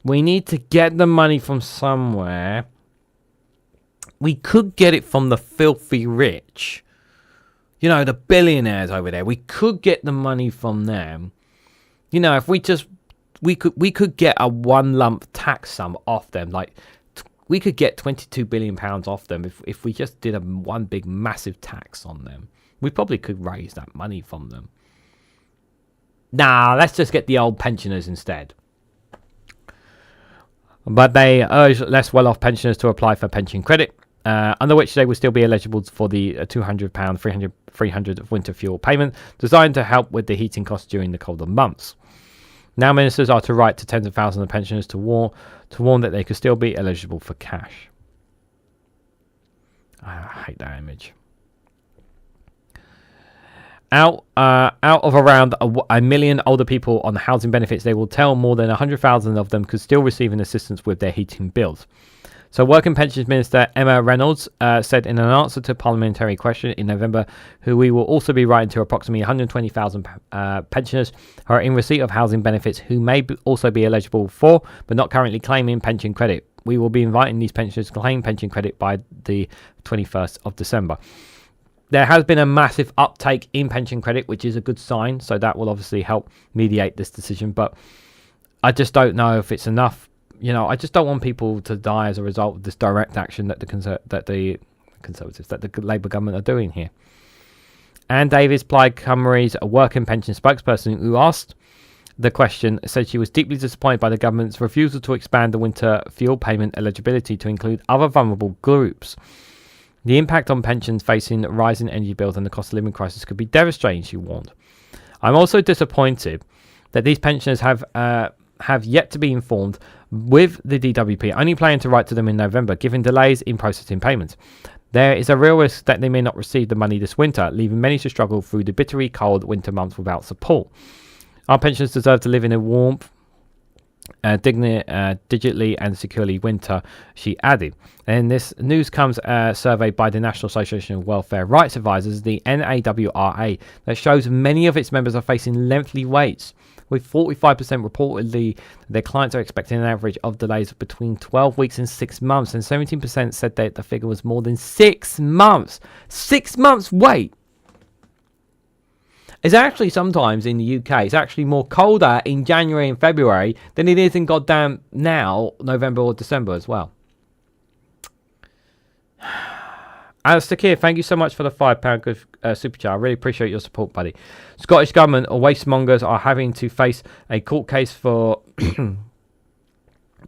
We need to get the money from somewhere. We could get it from the filthy rich. You know, the billionaires over there. We could get the money from them. You know, if we could get a one lump tax sum off them. Like, we could get £22 billion off them if we just did one big massive tax on them. We probably could raise that money from them. Nah, let's just get the old pensioners instead. But they urge less well-off pensioners to apply for pension credit, under which they will still be eligible for the £200, 300 of winter fuel payment, designed to help with the heating costs during the colder months. Now ministers are to write to tens of thousands of pensioners to warn that they could still be eligible for cash. I hate that image. Out of around a million older people on housing benefits, they will tell more than 100,000 of them could still receive an assistance with their heating bills. So Work and Pensions Minister Emma Reynolds said in an answer to a parliamentary question in November, who we will also be writing to approximately 120,000 pensioners who are in receipt of housing benefits who may also be eligible for, but not currently claiming pension credit. We will be inviting these pensioners to claim pension credit by the 21st of December. There has been a massive uptake in pension credit, which is a good sign. So that will obviously help mediate this decision. But I just don't know if it's enough. You know, I just don't want people to die as a result of this direct action that the Conservatives, that the Labour government are doing here. Anne Davis, Plaid Cymru's Work and Pension spokesperson, who asked the question, said she was deeply disappointed by the government's refusal to expand the winter fuel payment eligibility to include other vulnerable groups. The impact on pensions facing rising energy bills and the cost of living crisis could be devastating, she warned. I'm also disappointed that these pensioners have yet to be informed, with the DWP only planning to write to them in November, given delays in processing payments. There is a real risk that they may not receive the money this winter, leaving many to struggle through the bitterly cold winter months without support. Our pensioners deserve to live in a warm, digitally and securely winter, she added. And this news comes surveyed by the National Association of Welfare Rights Advisors, the NAWRA, that shows many of its members are facing lengthy waits, with 45% reportedly their clients are expecting an average of delays of between 12 weeks and 6 months, and 17% said that the figure was more than 6 months. 6 months wait! It's actually sometimes in the UK, it's actually more colder in January and February than it is in goddamn now, November or December as well. Alistair Keir, thank you so much for the £5 super chat. I really appreciate your support, buddy. Scottish Government or wastemongers are having to face a court case for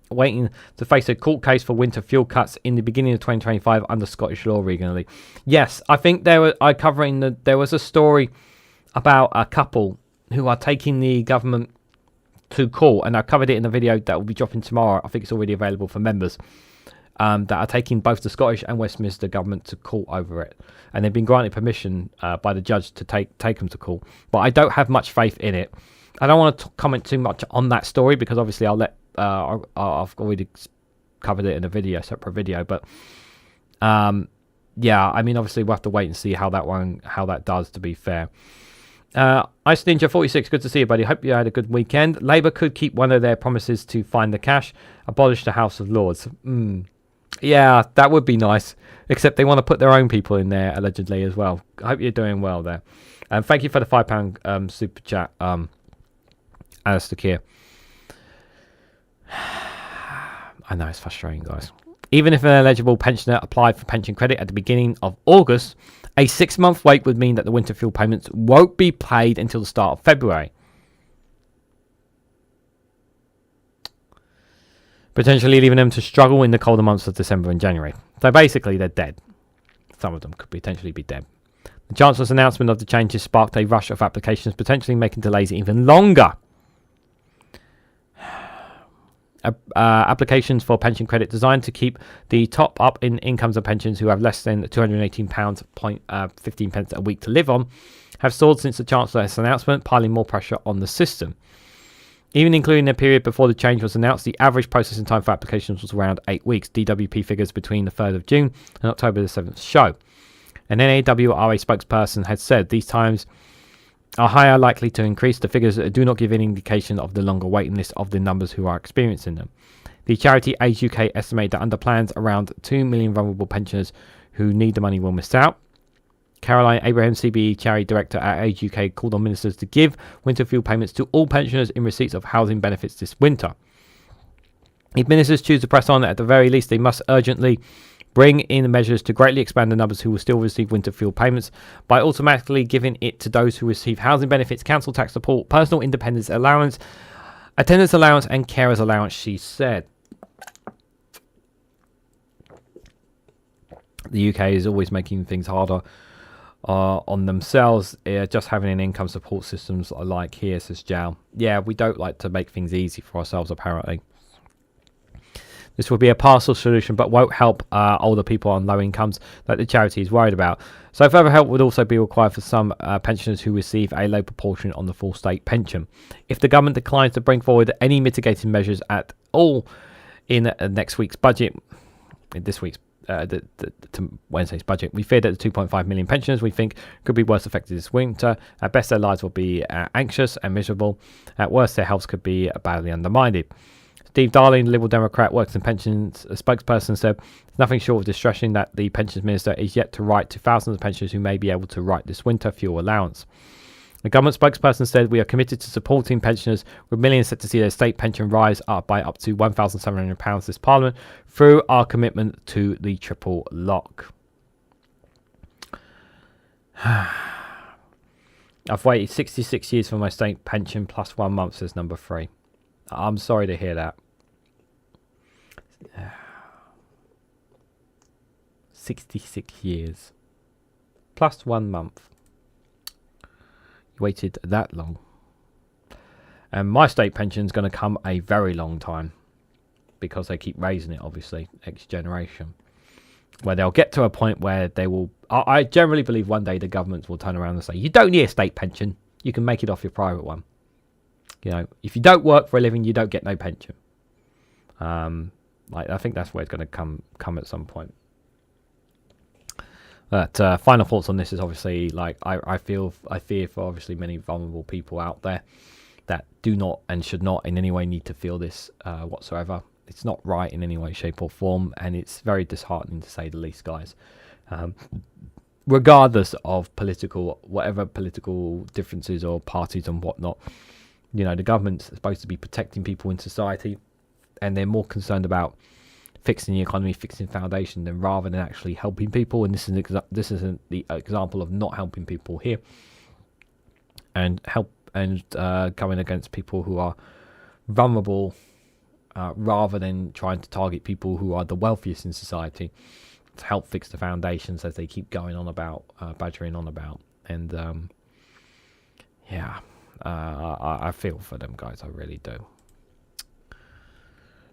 waiting to face a court case for winter fuel cuts in the beginning of 2025 under Scottish law regionally. Yes, I think there was a story about a couple who are taking the government to court, and I covered it in a video that will be dropping tomorrow. I think it's already available for members. That are taking both the Scottish and Westminster government to court over it, and they've been granted permission by the judge to take them to court. But I don't have much faith in it. I don't want to comment too much on that story because obviously I've already covered it in a separate video. But yeah, I mean, obviously we'll have to wait and see how that does. To be fair, Ice Ninja 46, good to see you, buddy. Hope you had a good weekend. Labour could keep one of their promises to find the cash, abolish the House of Lords. Yeah, that would be nice. Except they want to put their own people in there, allegedly, as well. I hope you're doing well there. And thank you for the £5 super chat, Alistair Keir. I know it's frustrating, guys. Even if an eligible pensioner applied for pension credit at the beginning of August, a 6-month wait would mean that the winter fuel payments won't be paid until the start of February. Potentially leaving them to struggle in the colder months of December and January. So basically, they're dead. Some of them could potentially be dead. The Chancellor's announcement of the changes sparked a rush of applications, potentially making delays even longer. Applications for pension credit designed to keep the top up in incomes and pensions who have less than £218.15 a week to live on have soared since the Chancellor's announcement, piling more pressure on the system. Even including the period before the change was announced, the average processing time for applications was around 8 weeks. DWP figures between the 3rd of June and October the 7th show. An NAWRA spokesperson had said these times are higher, likely to increase. The figures do not give any indication of the longer waiting list of the numbers who are experiencing them. The charity Age UK estimated that under plans, around 2 million vulnerable pensioners who need the money will miss out. Caroline Abraham, CBE charity director at Age UK, called on ministers to give winter fuel payments to all pensioners in receipts of housing benefits this winter. If ministers choose to press on, at the very least, they must urgently bring in measures to greatly expand the numbers who will still receive winter fuel payments by automatically giving it to those who receive housing benefits, council tax support, personal independence allowance, attendance allowance, and carers allowance, she said. The UK is always making things harder on themselves, just having an income support systems like here, says Jal. Yeah, we don't like to make things easy for ourselves, apparently. This will be a partial solution, but won't help older people on low incomes that the charity is worried about. So further help would also be required for some pensioners who receive a low proportion on the full state pension. If the government declines to bring forward any mitigating measures at all in next week's budget, in this week's Wednesday's budget, we fear that the 2.5 million pensioners we think could be worse affected this winter. At best, their lives will be anxious and miserable. At worst, their health could be badly undermined. Steve Darling, the Liberal Democrat Works and Pensions spokesperson, said nothing short of distressing that the pensions minister is yet to write to thousands of pensioners who may be able to write this winter fuel allowance. The government spokesperson said, we are committed to supporting pensioners, with millions set to see their state pension rise up by up to £1,700 this Parliament through our commitment to the triple lock. I've waited 66 years for my state pension plus 1 month, says number 3. I'm sorry to hear that. 66 years plus 1 month. Waited that long, and my state pension is going to come a very long time because they keep raising it, obviously, next generation, where they'll get to a point where they will, I generally believe one day the governments will turn around and say, you don't need a state pension, you can make it off your private one. You know, if you don't work for a living, you don't get no pension. I think that's where it's going to come at some point. But final thoughts on this is obviously, like, I fear for obviously many vulnerable people out there that do not and should not in any way need to feel this whatsoever. It's not right in any way, shape or form, and it's very disheartening to say the least, guys. Regardless of whatever political differences or parties and whatnot, you know, the government's supposed to be protecting people in society, and they're more concerned about fixing the economy, fixing foundation, than rather than actually helping people. And this isn't the example of not helping people here, and going against people who are vulnerable rather than trying to target people who are the wealthiest in society to help fix the foundations, as they keep going on about, badgering on about. And yeah, I feel for them guys, I really do.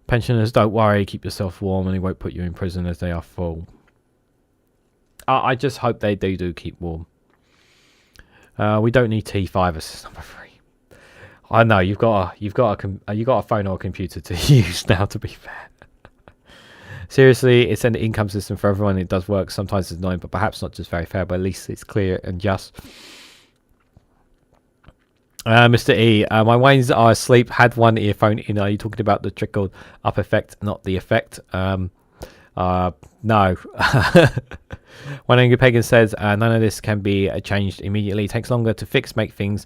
Pensioners, don't worry, keep yourself warm and he won't put you in prison as they are full. I just hope they do keep warm. We don't need T5 as number 3. I know you've got a phone or a computer to use now, to be fair. Seriously, it's an income system for everyone. It does work. Sometimes it's annoying, but perhaps not just very fair, but at least it's clear and just. Mr. E, my Waynes are asleep. Had one earphone in. Are you talking about the trickle up effect, not the effect? No. One angry pagan says none of this can be changed immediately. It takes longer to fix, make things,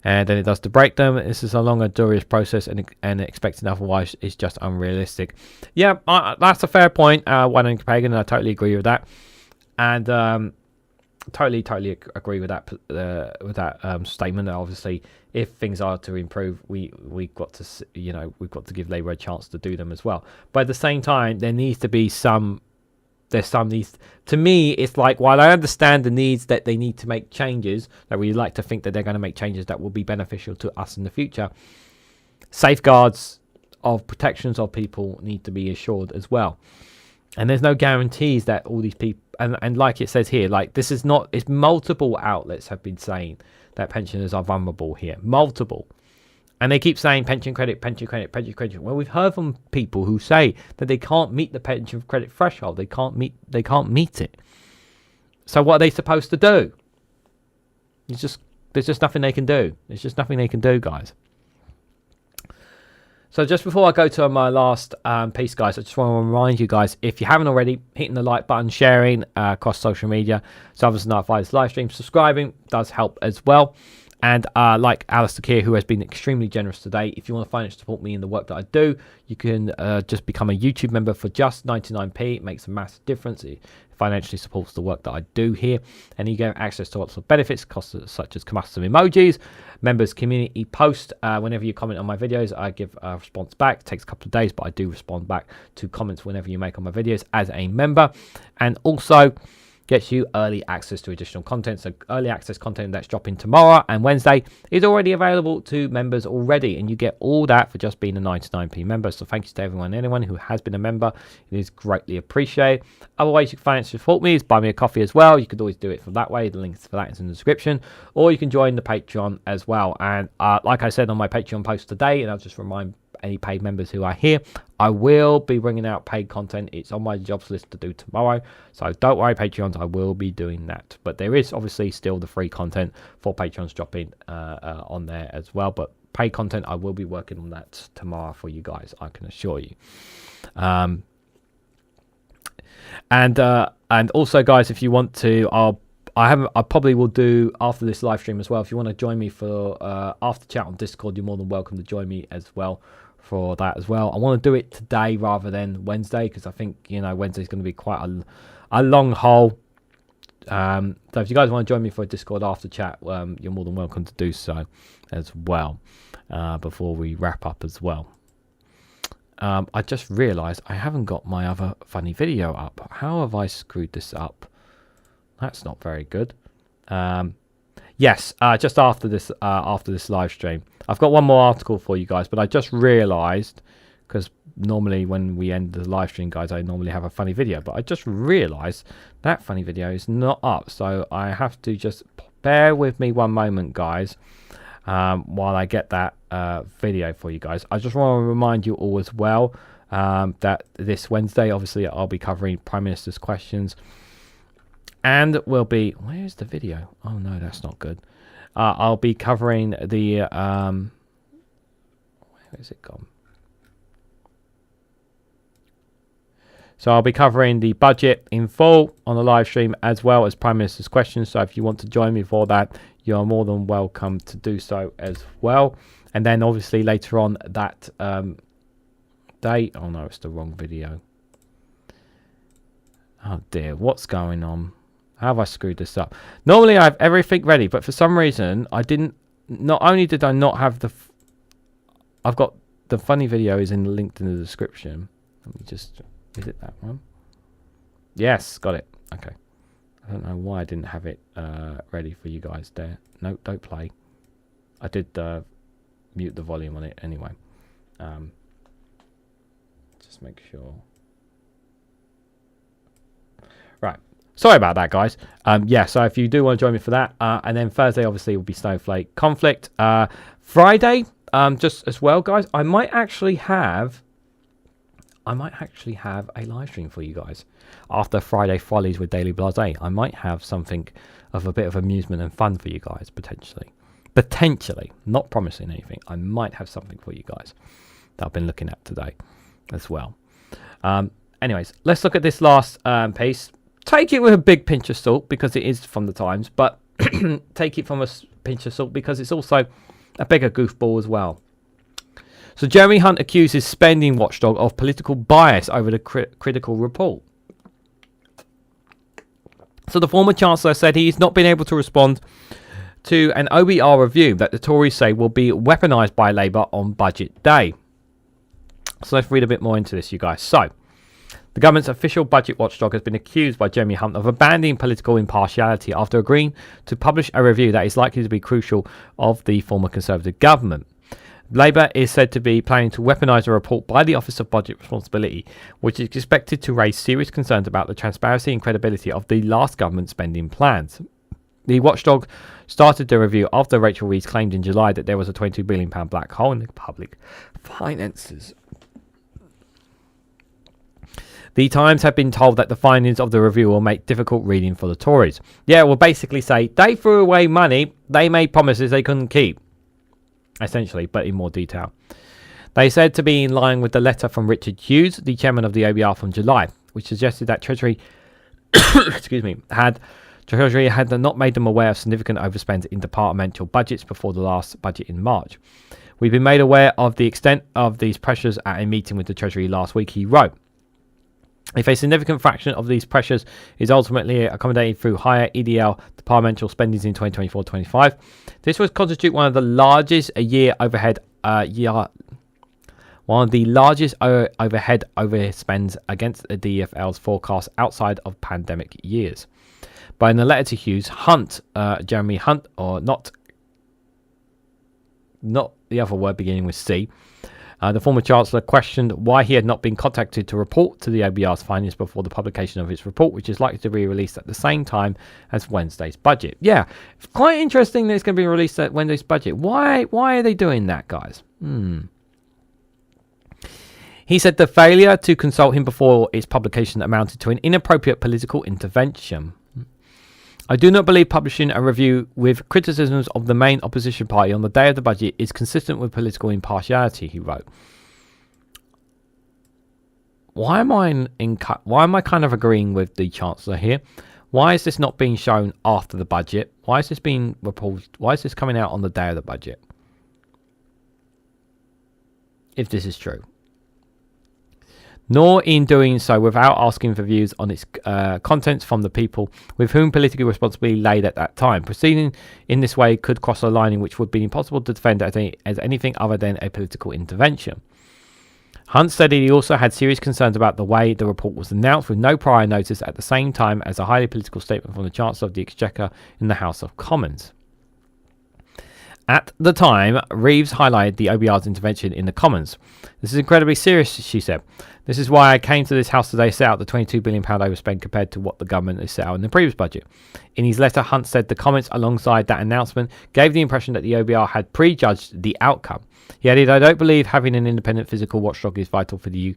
than it does to break them. This is a long and durous process, and expecting otherwise is just unrealistic. Yeah, that's a fair point. One angry pagan, and I totally agree with that. And totally agree with that statement. There's if things are to improve, we've got to give Labour a chance to do them as well. But at the same time, there needs to be some needs. To me, it's like, while I understand the needs that they need to make changes, that we like to think that they're going to make changes that will be beneficial to us in the future, safeguards of protections of people need to be assured as well. And there's no guarantees that all these people, and like it says here, like this is not, it's multiple outlets have been saying that pensioners are vulnerable here. Multiple. And they keep saying pension credit, pension credit, pension credit. Well, we've heard from people who say that they can't meet the pension credit threshold. They can't meet it. So what are they supposed to do? There's just nothing they can do. There's just nothing they can do, guys. So just before I go to my last piece, guys, I just want to remind you guys, if you haven't already, hitting the like button, sharing across social media, so others notify this live stream, subscribing does help as well. And like Alistair Keir, who has been extremely generous today, if you want to financially support me in the work that I do, you can just become a YouTube member for just 99p. It makes a massive difference. It financially supports the work that I do here. And you get access to lots of benefits, costs such as custom emojis, members community post. Whenever you comment on my videos, I give a response back. It takes a couple of days, but I do respond back to comments whenever you make on my videos as a member. And also gets you early access to additional content. So early access content that's dropping tomorrow and Wednesday is already available to members already, and you get all that for just being a 99p member. So thank you to anyone who has been a member. It is greatly appreciated. Other ways you can financially support me is buy me a coffee as well. You could always do it from that way. The links for that is in the description, or you can join the Patreon as well. And like I said on my Patreon post today, and I'll just remind any paid members who are here, I will be bringing out paid content. It's on my jobs list to do tomorrow, so don't worry, Patreons, I will be doing that. But there is obviously still the free content for Patreons dropping on there as well. But paid content, I will be working on that tomorrow for you guys, I can assure you. And also, guys, if you want to, I probably will do after this live stream as well. If you want to join me for after chat on Discord, you're more than welcome to join me as well for that as well. I want to do it today rather than Wednesday, because I think, Wednesday's going to be quite a long haul. So if you guys want to join me for a Discord after chat, you're more than welcome to do so as well, before we wrap up as well. I just realized I haven't got my other funny video up. How have I screwed this up? That's not very good. Yes, just after this live stream, I've got one more article for you guys, but I just realized, because normally when we end the live stream, guys, I normally have a funny video, but I just realized that funny video is not up, so I have to just bear with me one moment, guys, while I get that video for you guys. I just want to remind you all as well that this Wednesday, obviously, I'll be covering Prime Minister's questions. And we'll be... Where's the video? Oh, no, that's not good. I'll be covering the... where is it gone? So I'll be covering the budget in full on the live stream, as well as Prime Minister's questions. So if you want to join me for that, you're more than welcome to do so as well. And then, obviously, later on that day... Oh, no, it's the wrong video. Oh, dear. What's going on? How have I screwed this up? Normally I have everything ready, but for some reason I didn't. Not only did I not have I've got the funny video is linked in the description. Let me just, is it that one? Yes, got it. Okay. I don't know why I didn't have it ready for you guys there. No, don't play. I did mute the volume on it anyway. Just make sure. Right. Sorry about that, guys. Yeah, so if you do want to join me for that, and then Thursday obviously will be Snowflake Conflict. Friday, just as well, guys. I might actually have a live stream for you guys after Friday Follies with Daily Blase. I might have something of a bit of amusement and fun for you guys potentially, not promising anything. I might have something for you guys that I've been looking at today as well. Anyways, let's look at this last piece. Take it with a big pinch of salt because it is from the Times, but take it from a pinch of salt because it's also a bigger goofball as well. So Jeremy Hunt accuses spending watchdog of political bias over the critical report. So the former Chancellor said he's not been able to respond to an OER review that the Tories say will be weaponised by Labour on budget day. So let's read a bit more into this, you guys. So the government's official budget watchdog has been accused by Jeremy Hunt of abandoning political impartiality after agreeing to publish a review that is likely to be crucial of the former Conservative government. Labour is said to be planning to weaponise a report by the Office of Budget Responsibility, which is expected to raise serious concerns about the transparency and credibility of the last government spending plans. The watchdog started the review after Rachel Reeves claimed in July that there was a £22 billion black hole in the public finances. The Times have been told that the findings of the review will make difficult reading for the Tories. Yeah, it will basically say they threw away money, they made promises they couldn't keep. Essentially, but in more detail. They said to be in line with the letter from Richard Hughes, the chairman of the OBR from July, which suggested that Treasury had not made them aware of significant overspends in departmental budgets before the last budget in March. We've been made aware of the extent of these pressures at a meeting with the Treasury last week, he wrote. If a significant fraction of these pressures is ultimately accommodated through higher EDL departmental spendings in 2024-25, this would constitute one of the largest overspends against the DFL's forecast outside of pandemic years. But in a letter to Hughes, Jeremy Hunt, or not the other word beginning with C, the former Chancellor questioned why he had not been contacted to report to the OBR's findings before the publication of its report, which is likely to be released at the same time as Wednesday's budget. Yeah, it's quite interesting that it's going to be released at Wednesday's budget. Why are they doing that, guys? He said the failure to consult him before its publication amounted to an inappropriate political intervention. I do not believe publishing a review with criticisms of the main opposition party on the day of the budget is consistent with political impartiality, he wrote. Why am I kind of agreeing with the Chancellor here? Why is this not being shown after the budget? Why is this being reported? Why is this coming out on the day of the budget? If this is true. Nor in doing so without asking for views on its contents from the people with whom political responsibility laid at that time. Proceeding in this way could cross a line in which would be impossible to defend as anything other than a political intervention. Hunt said he also had serious concerns about the way the report was announced with no prior notice at the same time as a highly political statement from the Chancellor of the Exchequer in the House of Commons. At the time, Reeves highlighted the OBR's intervention in the Commons. This is incredibly serious, she said. This is why I came to this House today to set out the £22 billion overspend compared to what the government has set out in the previous budget. In his letter, Hunt said the comments alongside that announcement gave the impression that the OBR had prejudged the outcome. He added, I believe having an independent physical watchdog is vital for the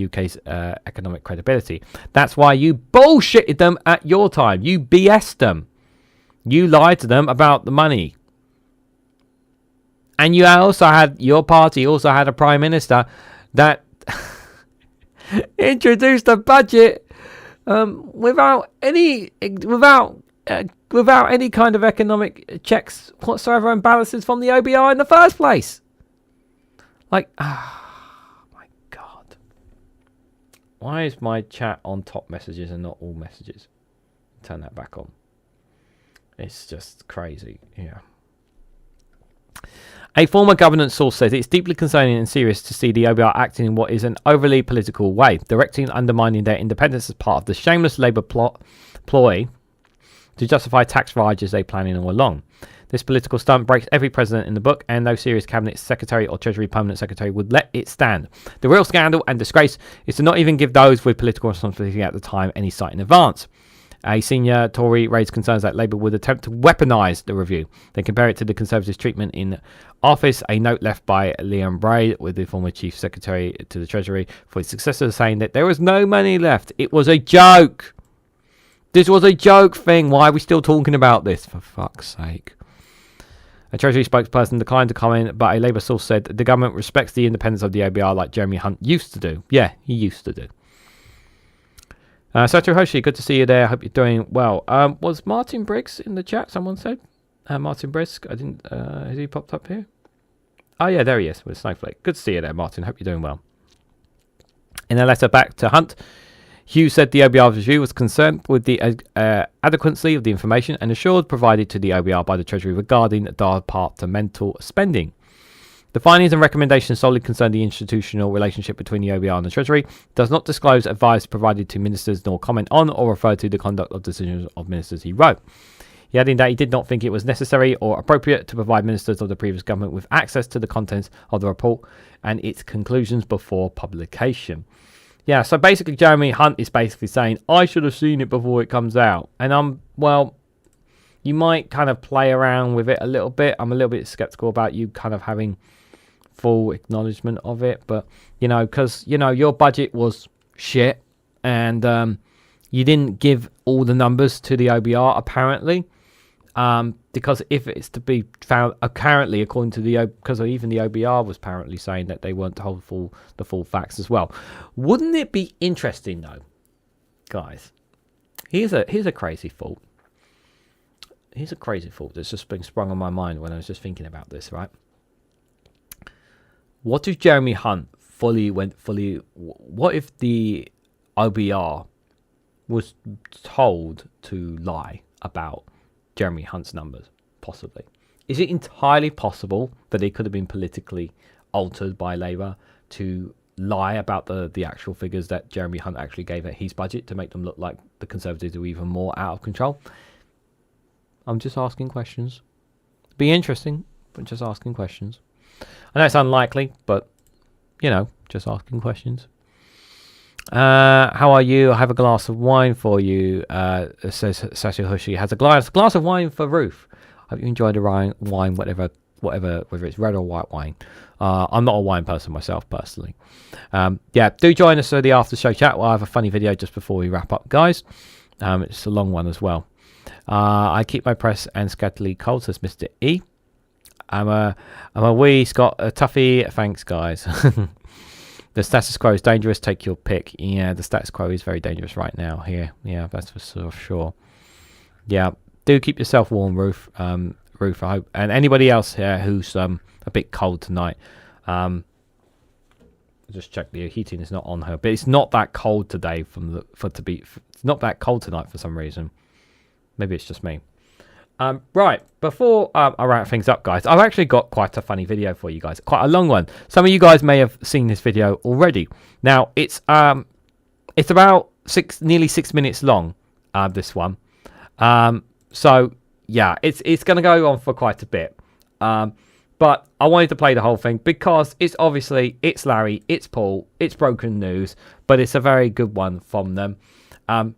UK's economic credibility. That's why you bullshitted them at your time. You BS'd them. You lied to them about the money. And your party also had a prime minister that introduced a budget without any kind of economic checks whatsoever and balances from the OBR in the first place. Like, my God. Why is my chat on top messages and not all messages? Turn that back on. It's just crazy, yeah. A former governance source says it's deeply concerning and serious to see the OBR acting in what is an overly political way, directing and undermining their independence as part of the shameless Labour ploy to justify tax rises they planning all along. This political stunt breaks every precedent in the book, and no serious cabinet secretary or Treasury permanent secretary would let it stand. The real scandal and disgrace is to not even give those with political responsibility at the time any sight in advance. A senior Tory raised concerns that Labour would attempt to weaponise the review. They compare it to the Conservatives' treatment in office, a note left by Liam Bray with the former Chief Secretary to the Treasury for his successor saying that there was no money left. It was a joke. This was a joke thing. Why are we still talking about this? For fuck's sake. A Treasury spokesperson declined to comment, but a Labour source said the government respects the independence of the OBR like Jeremy Hunt used to do. Yeah, he used to do. Sato Hoshi, good to see you there. Hope you're doing well. Was Martin Briggs in the chat? Someone said Martin Briggs. I didn't. Has he popped up here? Oh yeah, there he is with Snowflake. Good to see you there, Martin. Hope you're doing well. In a letter back to Hunt, Hughes said the OBR's review was concerned with the adequacy of the information and assured provided to the OBR by the Treasury regarding departmental spending. The findings and recommendations solely concern the institutional relationship between the OBR and the Treasury, does not disclose advice provided to ministers nor comment on or refer to the conduct of decisions of ministers, he wrote. He added that he did not think it was necessary or appropriate to provide ministers of the previous government with access to the contents of the report and its conclusions before publication. Yeah, so basically Jeremy Hunt is basically saying, I should have seen it before it comes out. And well, you might kind of play around with it a little bit. I'm a little bit skeptical about you kind of having full acknowledgement of it. But, you know, because, you know, your budget was shit. And you didn't give all the numbers to the OBR, apparently. Because if it's to be found, apparently, according to because even the OBR was apparently saying that they weren't told the full facts as well. Wouldn't it be interesting, though, guys? Here's a crazy thought. Here's a crazy thought that's just been sprung on my mind when I was just thinking about this, right? What if Jeremy Hunt what if the OBR was told to lie about Jeremy Hunt's numbers? Possibly. Is it entirely possible that it could have been politically altered by Labour to lie about the actual figures that Jeremy Hunt actually gave at his budget to make them look like the Conservatives were even more out of control? I'm just asking questions. Be interesting, but just asking questions. I know it's unlikely, but, you know, just asking questions. How are you? I have a glass of wine for you, says Sashi Hushi. Has a glass of wine for Ruth. Hope you enjoy the wine, whatever, whether it's red or white wine. I'm not a wine person myself, personally. Yeah, do join us for the after show chat. We'll have a funny video just before we wrap up, guys. It's a long one as well. I keep my press and scantily cold, says Mr. E. I'm a wee Scott Tuffy. Thanks, guys. The status quo is dangerous. Take your pick. Yeah, the status quo is very dangerous right now here. Yeah, that's for sure. Yeah, do keep yourself warm, Ruth. Ruth, I hope, and anybody else here who's a bit cold tonight. Just check the heating is not on her, but it's not that cold today. It's not that cold tonight for some reason. Maybe it's just me. Right, before I wrap things up, guys, I've actually got quite a funny video for you guys. Quite a long one. Some of you guys may have seen this video already. Now, it's about nearly 6 minutes long, this one. So, yeah, it's going to go on for quite a bit. But I wanted to play the whole thing because it's Larry, it's Paul, it's broken news, but it's a very good one from them. And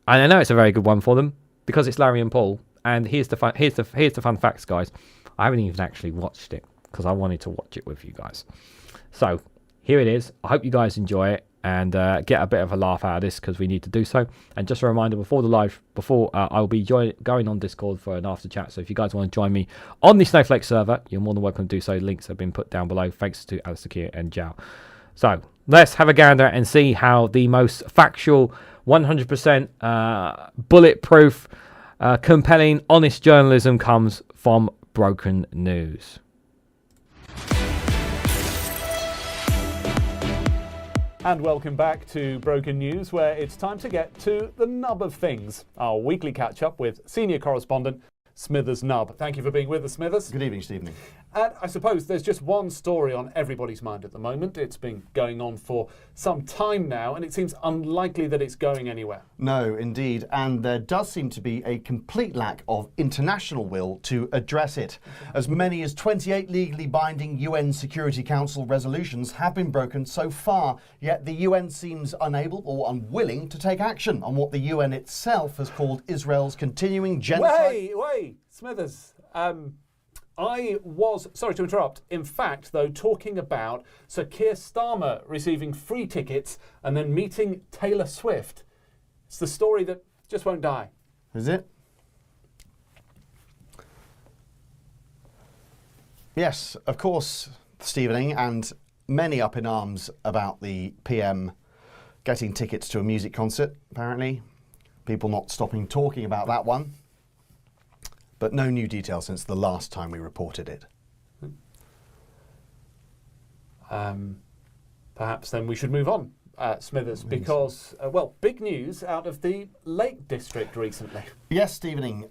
I know it's a very good one for them because it's Larry and Paul. And here's the fun facts, guys. I haven't even actually watched it because I wanted to watch it with you guys. So here it is. I hope you guys enjoy it and get a bit of a laugh out of this because we need to do so. And just a reminder I'll be going on Discord for an after chat. So if you guys want to join me on the Snowflake server, you're more than welcome to do so. Links have been put down below. Thanks to Alistair and Jao. So let's have a gander and see how the most factual, 100% bulletproof, compelling, honest journalism comes from broken news. And welcome back to Broken News, where it's time to get to the nub of things. Our weekly catch-up with senior correspondent Smithers Nubb. Thank you for being with us, Smithers. Good evening, Stephen. And I suppose there's just one story on everybody's mind at the moment. It's been going on for some time now, and it seems unlikely that it's going anywhere. No, indeed. And there does seem to be a complete lack of international will to address it. As many as 28 legally binding UN Security Council resolutions have been broken so far, yet the UN seems unable or unwilling to take action on what the UN itself has called Israel's continuing genocide. Wait, Smithers. I was, sorry to interrupt, in fact, though, talking about Sir Keir Starmer receiving free tickets and then meeting Taylor Swift. It's the story that just won't die. Is it? Yes, of course, Stephening, and many up in arms about the PM getting tickets to a music concert, apparently. People not stopping talking about that one. But no new details since the last time we reported it. Perhaps then we should move on, Smithers, because, well, big news out of the Lake District recently. Yes, Stephening.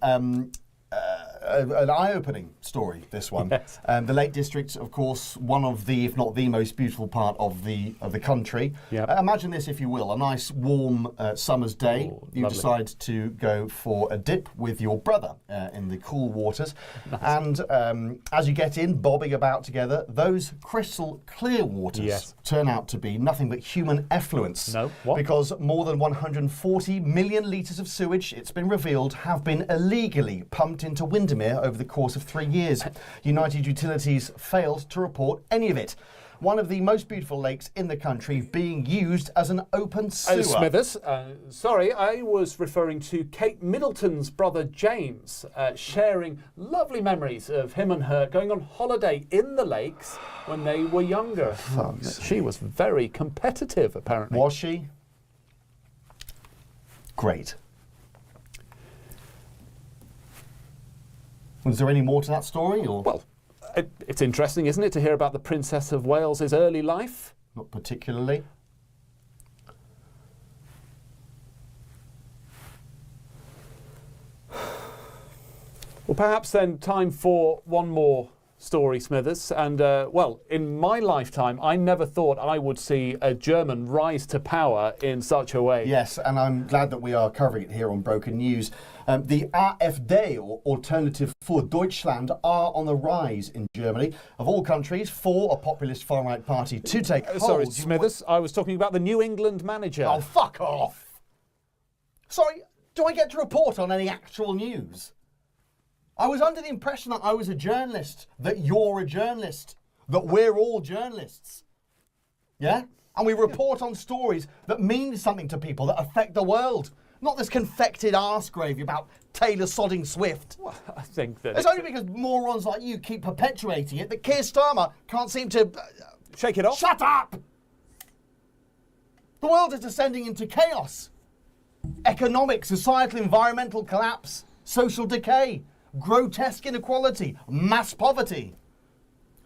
An eye-opening story, this one. Yes. The Lake District, of course, one of the, if not the most beautiful part of the country. Yep. Imagine this, if you will, a nice warm summer's day. Oh, you lovely. decide to go for a dip with your brother in the cool waters. Nice. And as you get in, bobbing about together, those crystal clear waters Yes. turn out to be nothing but human effluents. No, what? Because more than 140 million litres of sewage, it's been revealed, have been illegally pumped into Windermere over the course of 3 years. United Utilities failed to report any of it. One of the most beautiful lakes in the country being used as an open sewer. Smithers, sorry, I was referring to Kate Middleton's brother James, sharing lovely memories of him and her going on holiday in the lakes when they were younger. She was very competitive, apparently. Was she? Great. Was there any more to that story, or? Well, it's interesting, isn't it, to hear about the Princess of Wales's early life? Not particularly. Well, perhaps then time for one more story, Smithers. And, well, in my lifetime, I never thought I would see a German rise to power in such a way. Yes, and I'm glad that we are covering it here on Broken News. The AfD, or Alternative für Deutschland, are on the rise in Germany. Of all countries, for a populist far-right party to take hold. Sorry, Smithers, I was talking about the New England manager. Oh, fuck off! Sorry, do I get to report on any actual news? I was under the impression that I was a journalist, that you're a journalist, that we're all journalists. Yeah? And we report on stories that mean something to people, that affect the world. Not this confected arse gravy about Taylor sodding Swift. Well, I think that... It's only because morons like you keep perpetuating it that Keir Starmer can't seem to... Shake it off. Shut up! The world is descending into chaos. Economic, societal, environmental collapse, social decay, grotesque inequality, mass poverty.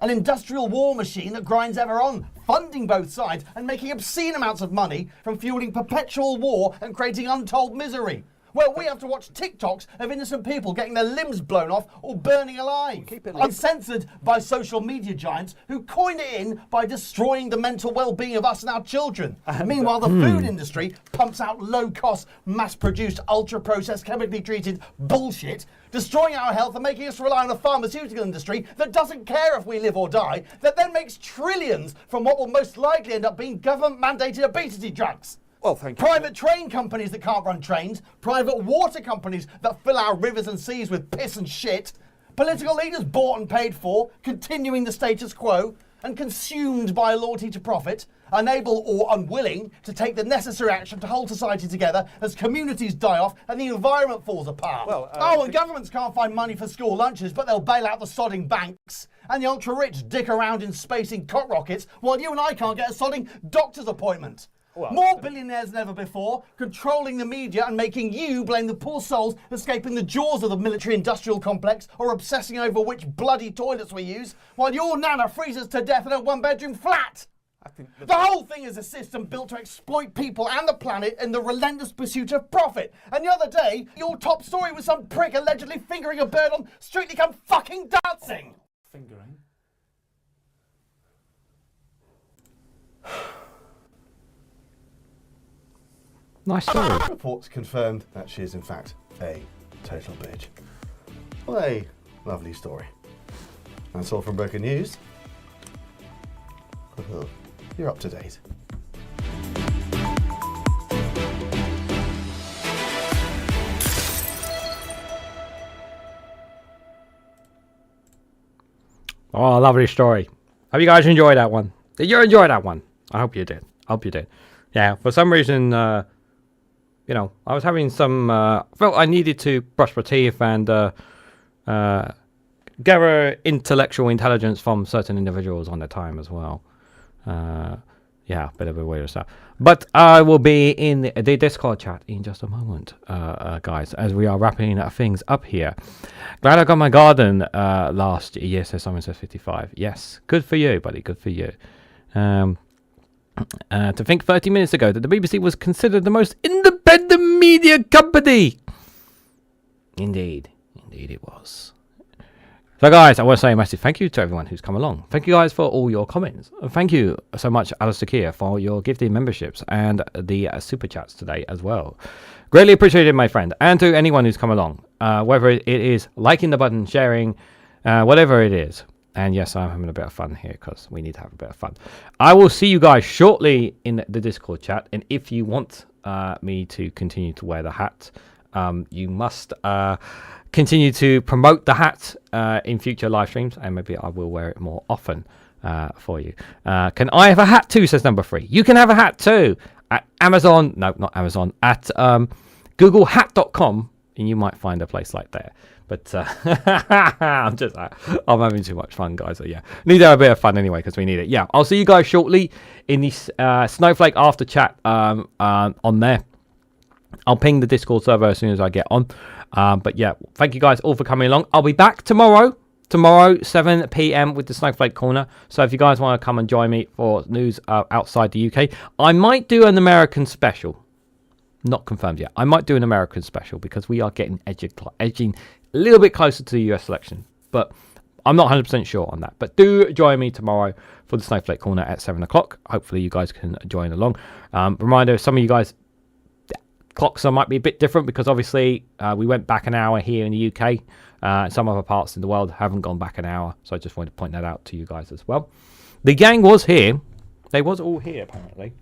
An industrial war machine that grinds ever on, funding both sides and making obscene amounts of money from fueling perpetual war and creating untold misery. Well, we have to watch TikToks of innocent people getting their limbs blown off or burning alive. Keep it Uncensored by social media giants who coin it in by destroying the mental well-being of us and our children. Meanwhile, the food industry pumps out low-cost, mass-produced, ultra-processed, chemically treated bullshit, destroying our health and making us rely on a pharmaceutical industry that doesn't care if we live or die, that then makes trillions from what will most likely end up being government-mandated obesity drugs. Well, thank you. Private train companies that can't run trains, private water companies that fill our rivers and seas with piss and shit, political leaders bought and paid for, continuing the status quo, and consumed by a loyalty to profit, unable or unwilling to take the necessary action to hold society together as communities die off and the environment falls apart. Well, and governments can't find money for school lunches, but they'll bail out the sodding banks. And the ultra-rich dick around in space in cock rockets, while you and I can't get a sodding doctor's appointment. Well, More billionaires than ever before, controlling the media and making you blame the poor souls escaping the jaws of the military-industrial complex or obsessing over which bloody toilets we use, while your nana freezes to death in a one-bedroom flat. I think The whole thing is a system built to exploit people and the planet in the relentless pursuit of profit. And the other day, your top story was some prick allegedly fingering a bird on Strictly Come Fucking Dancing. Fingering? Nice story. Reports confirmed that she is in fact a total bitch. What a lovely story. That's all from Broken News. You're up to date. Oh, lovely story. Hope you guys enjoyed that one. Did you enjoy that one? I hope you did. Hope you did. Yeah, for some reason, you know, I was having some, felt I needed to brush my teeth and gather intellectual intelligence from certain individuals on their time as well. Yeah, bit of a weird stuff. But I will be in the Discord chat in just a moment, guys, as we are wrapping things up here. Glad I got my garden last year, says someone says 55. Yes, good for you, buddy, good for you. To think 30 minutes ago that the BBC was considered the most independent media company. Indeed it was. So guys, I want to say a massive thank you to everyone who's come along. Thank you guys for all your comments. And thank you so much, Alistair Keir, for your gifted memberships and the super chats today as well. Greatly appreciated, my friend. And to anyone who's come along, whether it is liking the button, sharing, whatever it is. And yes, I'm having a bit of fun here because we need to have a bit of fun. I will see you guys shortly in the Discord chat. And if you want me to continue to wear the hat, you must continue to promote the hat in future live streams, and maybe I will wear it more often for you. Can I have a hat too, says number 3. You can have a hat too at Amazon. No, not Amazon. At googlehat.com, and you might find a place like there. But I'm having too much fun, guys. So yeah, need to have a bit of fun anyway because we need it. Yeah, I'll see you guys shortly in this Snowflake after chat on there. I'll ping the Discord server as soon as I get on. But yeah, thank you guys all for coming along. I'll be back tomorrow, 7 p.m. with the Snowflake Corner. So if you guys want to come and join me for news outside the UK, I might do an American special. Not confirmed yet. I might do an American special because we are getting edging a little bit closer to the US election. But I'm not 100% sure on that. But do join me tomorrow for the Snowflake Corner at 7 o'clock. Hopefully you guys can join along. Reminder, some of you guys, clocks might be a bit different because obviously we went back an hour here in the UK. Some other parts in the world haven't gone back an hour. So I just wanted to point that out to you guys as well. The gang was here. They was all here apparently.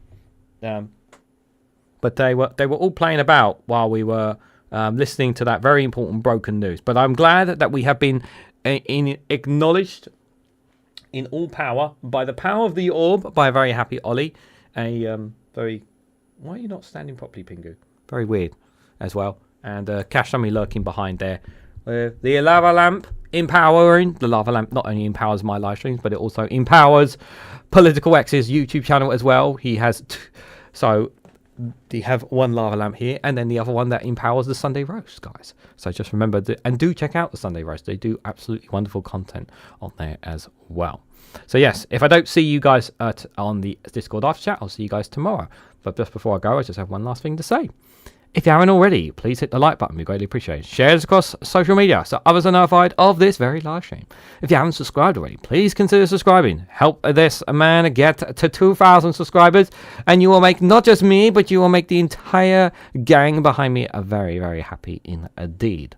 But they were all playing about while we were listening to that very important broken news. But I'm glad that we have been acknowledged in all power by the power of the orb by a very happy Ollie. Why are you not standing properly, Pingu? Very weird as well. And Cash Dummy lurking behind there. The lava lamp empowering. The lava lamp not only empowers my live streams, but it also empowers Political X's YouTube channel as well. He has so they have one lava lamp here, and then the other one that empowers the Sunday roast, guys. So just remember and do check out the Sunday roast. They do absolutely wonderful content on there as well. So yes, if I don't see you guys on the Discord after chat, I'll see you guys tomorrow. But just before I go, I just have one last thing to say. If you haven't already, please hit the like button. We greatly appreciate it. Share this across social media so others are notified of this very live stream. If you haven't subscribed already, please consider subscribing. Help this man get to 2,000 subscribers, and you will make not just me, but you will make the entire gang behind me a very, very happy indeed.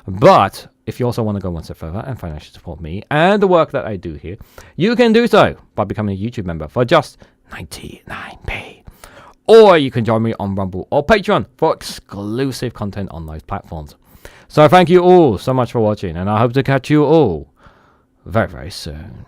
But if you also want to go one step further and financially support me and the work that I do here, you can do so by becoming a YouTube member for just 99p. Or you can join me on Rumble or Patreon for exclusive content on those platforms. So thank you all so much for watching, and I hope to catch you all very, very soon.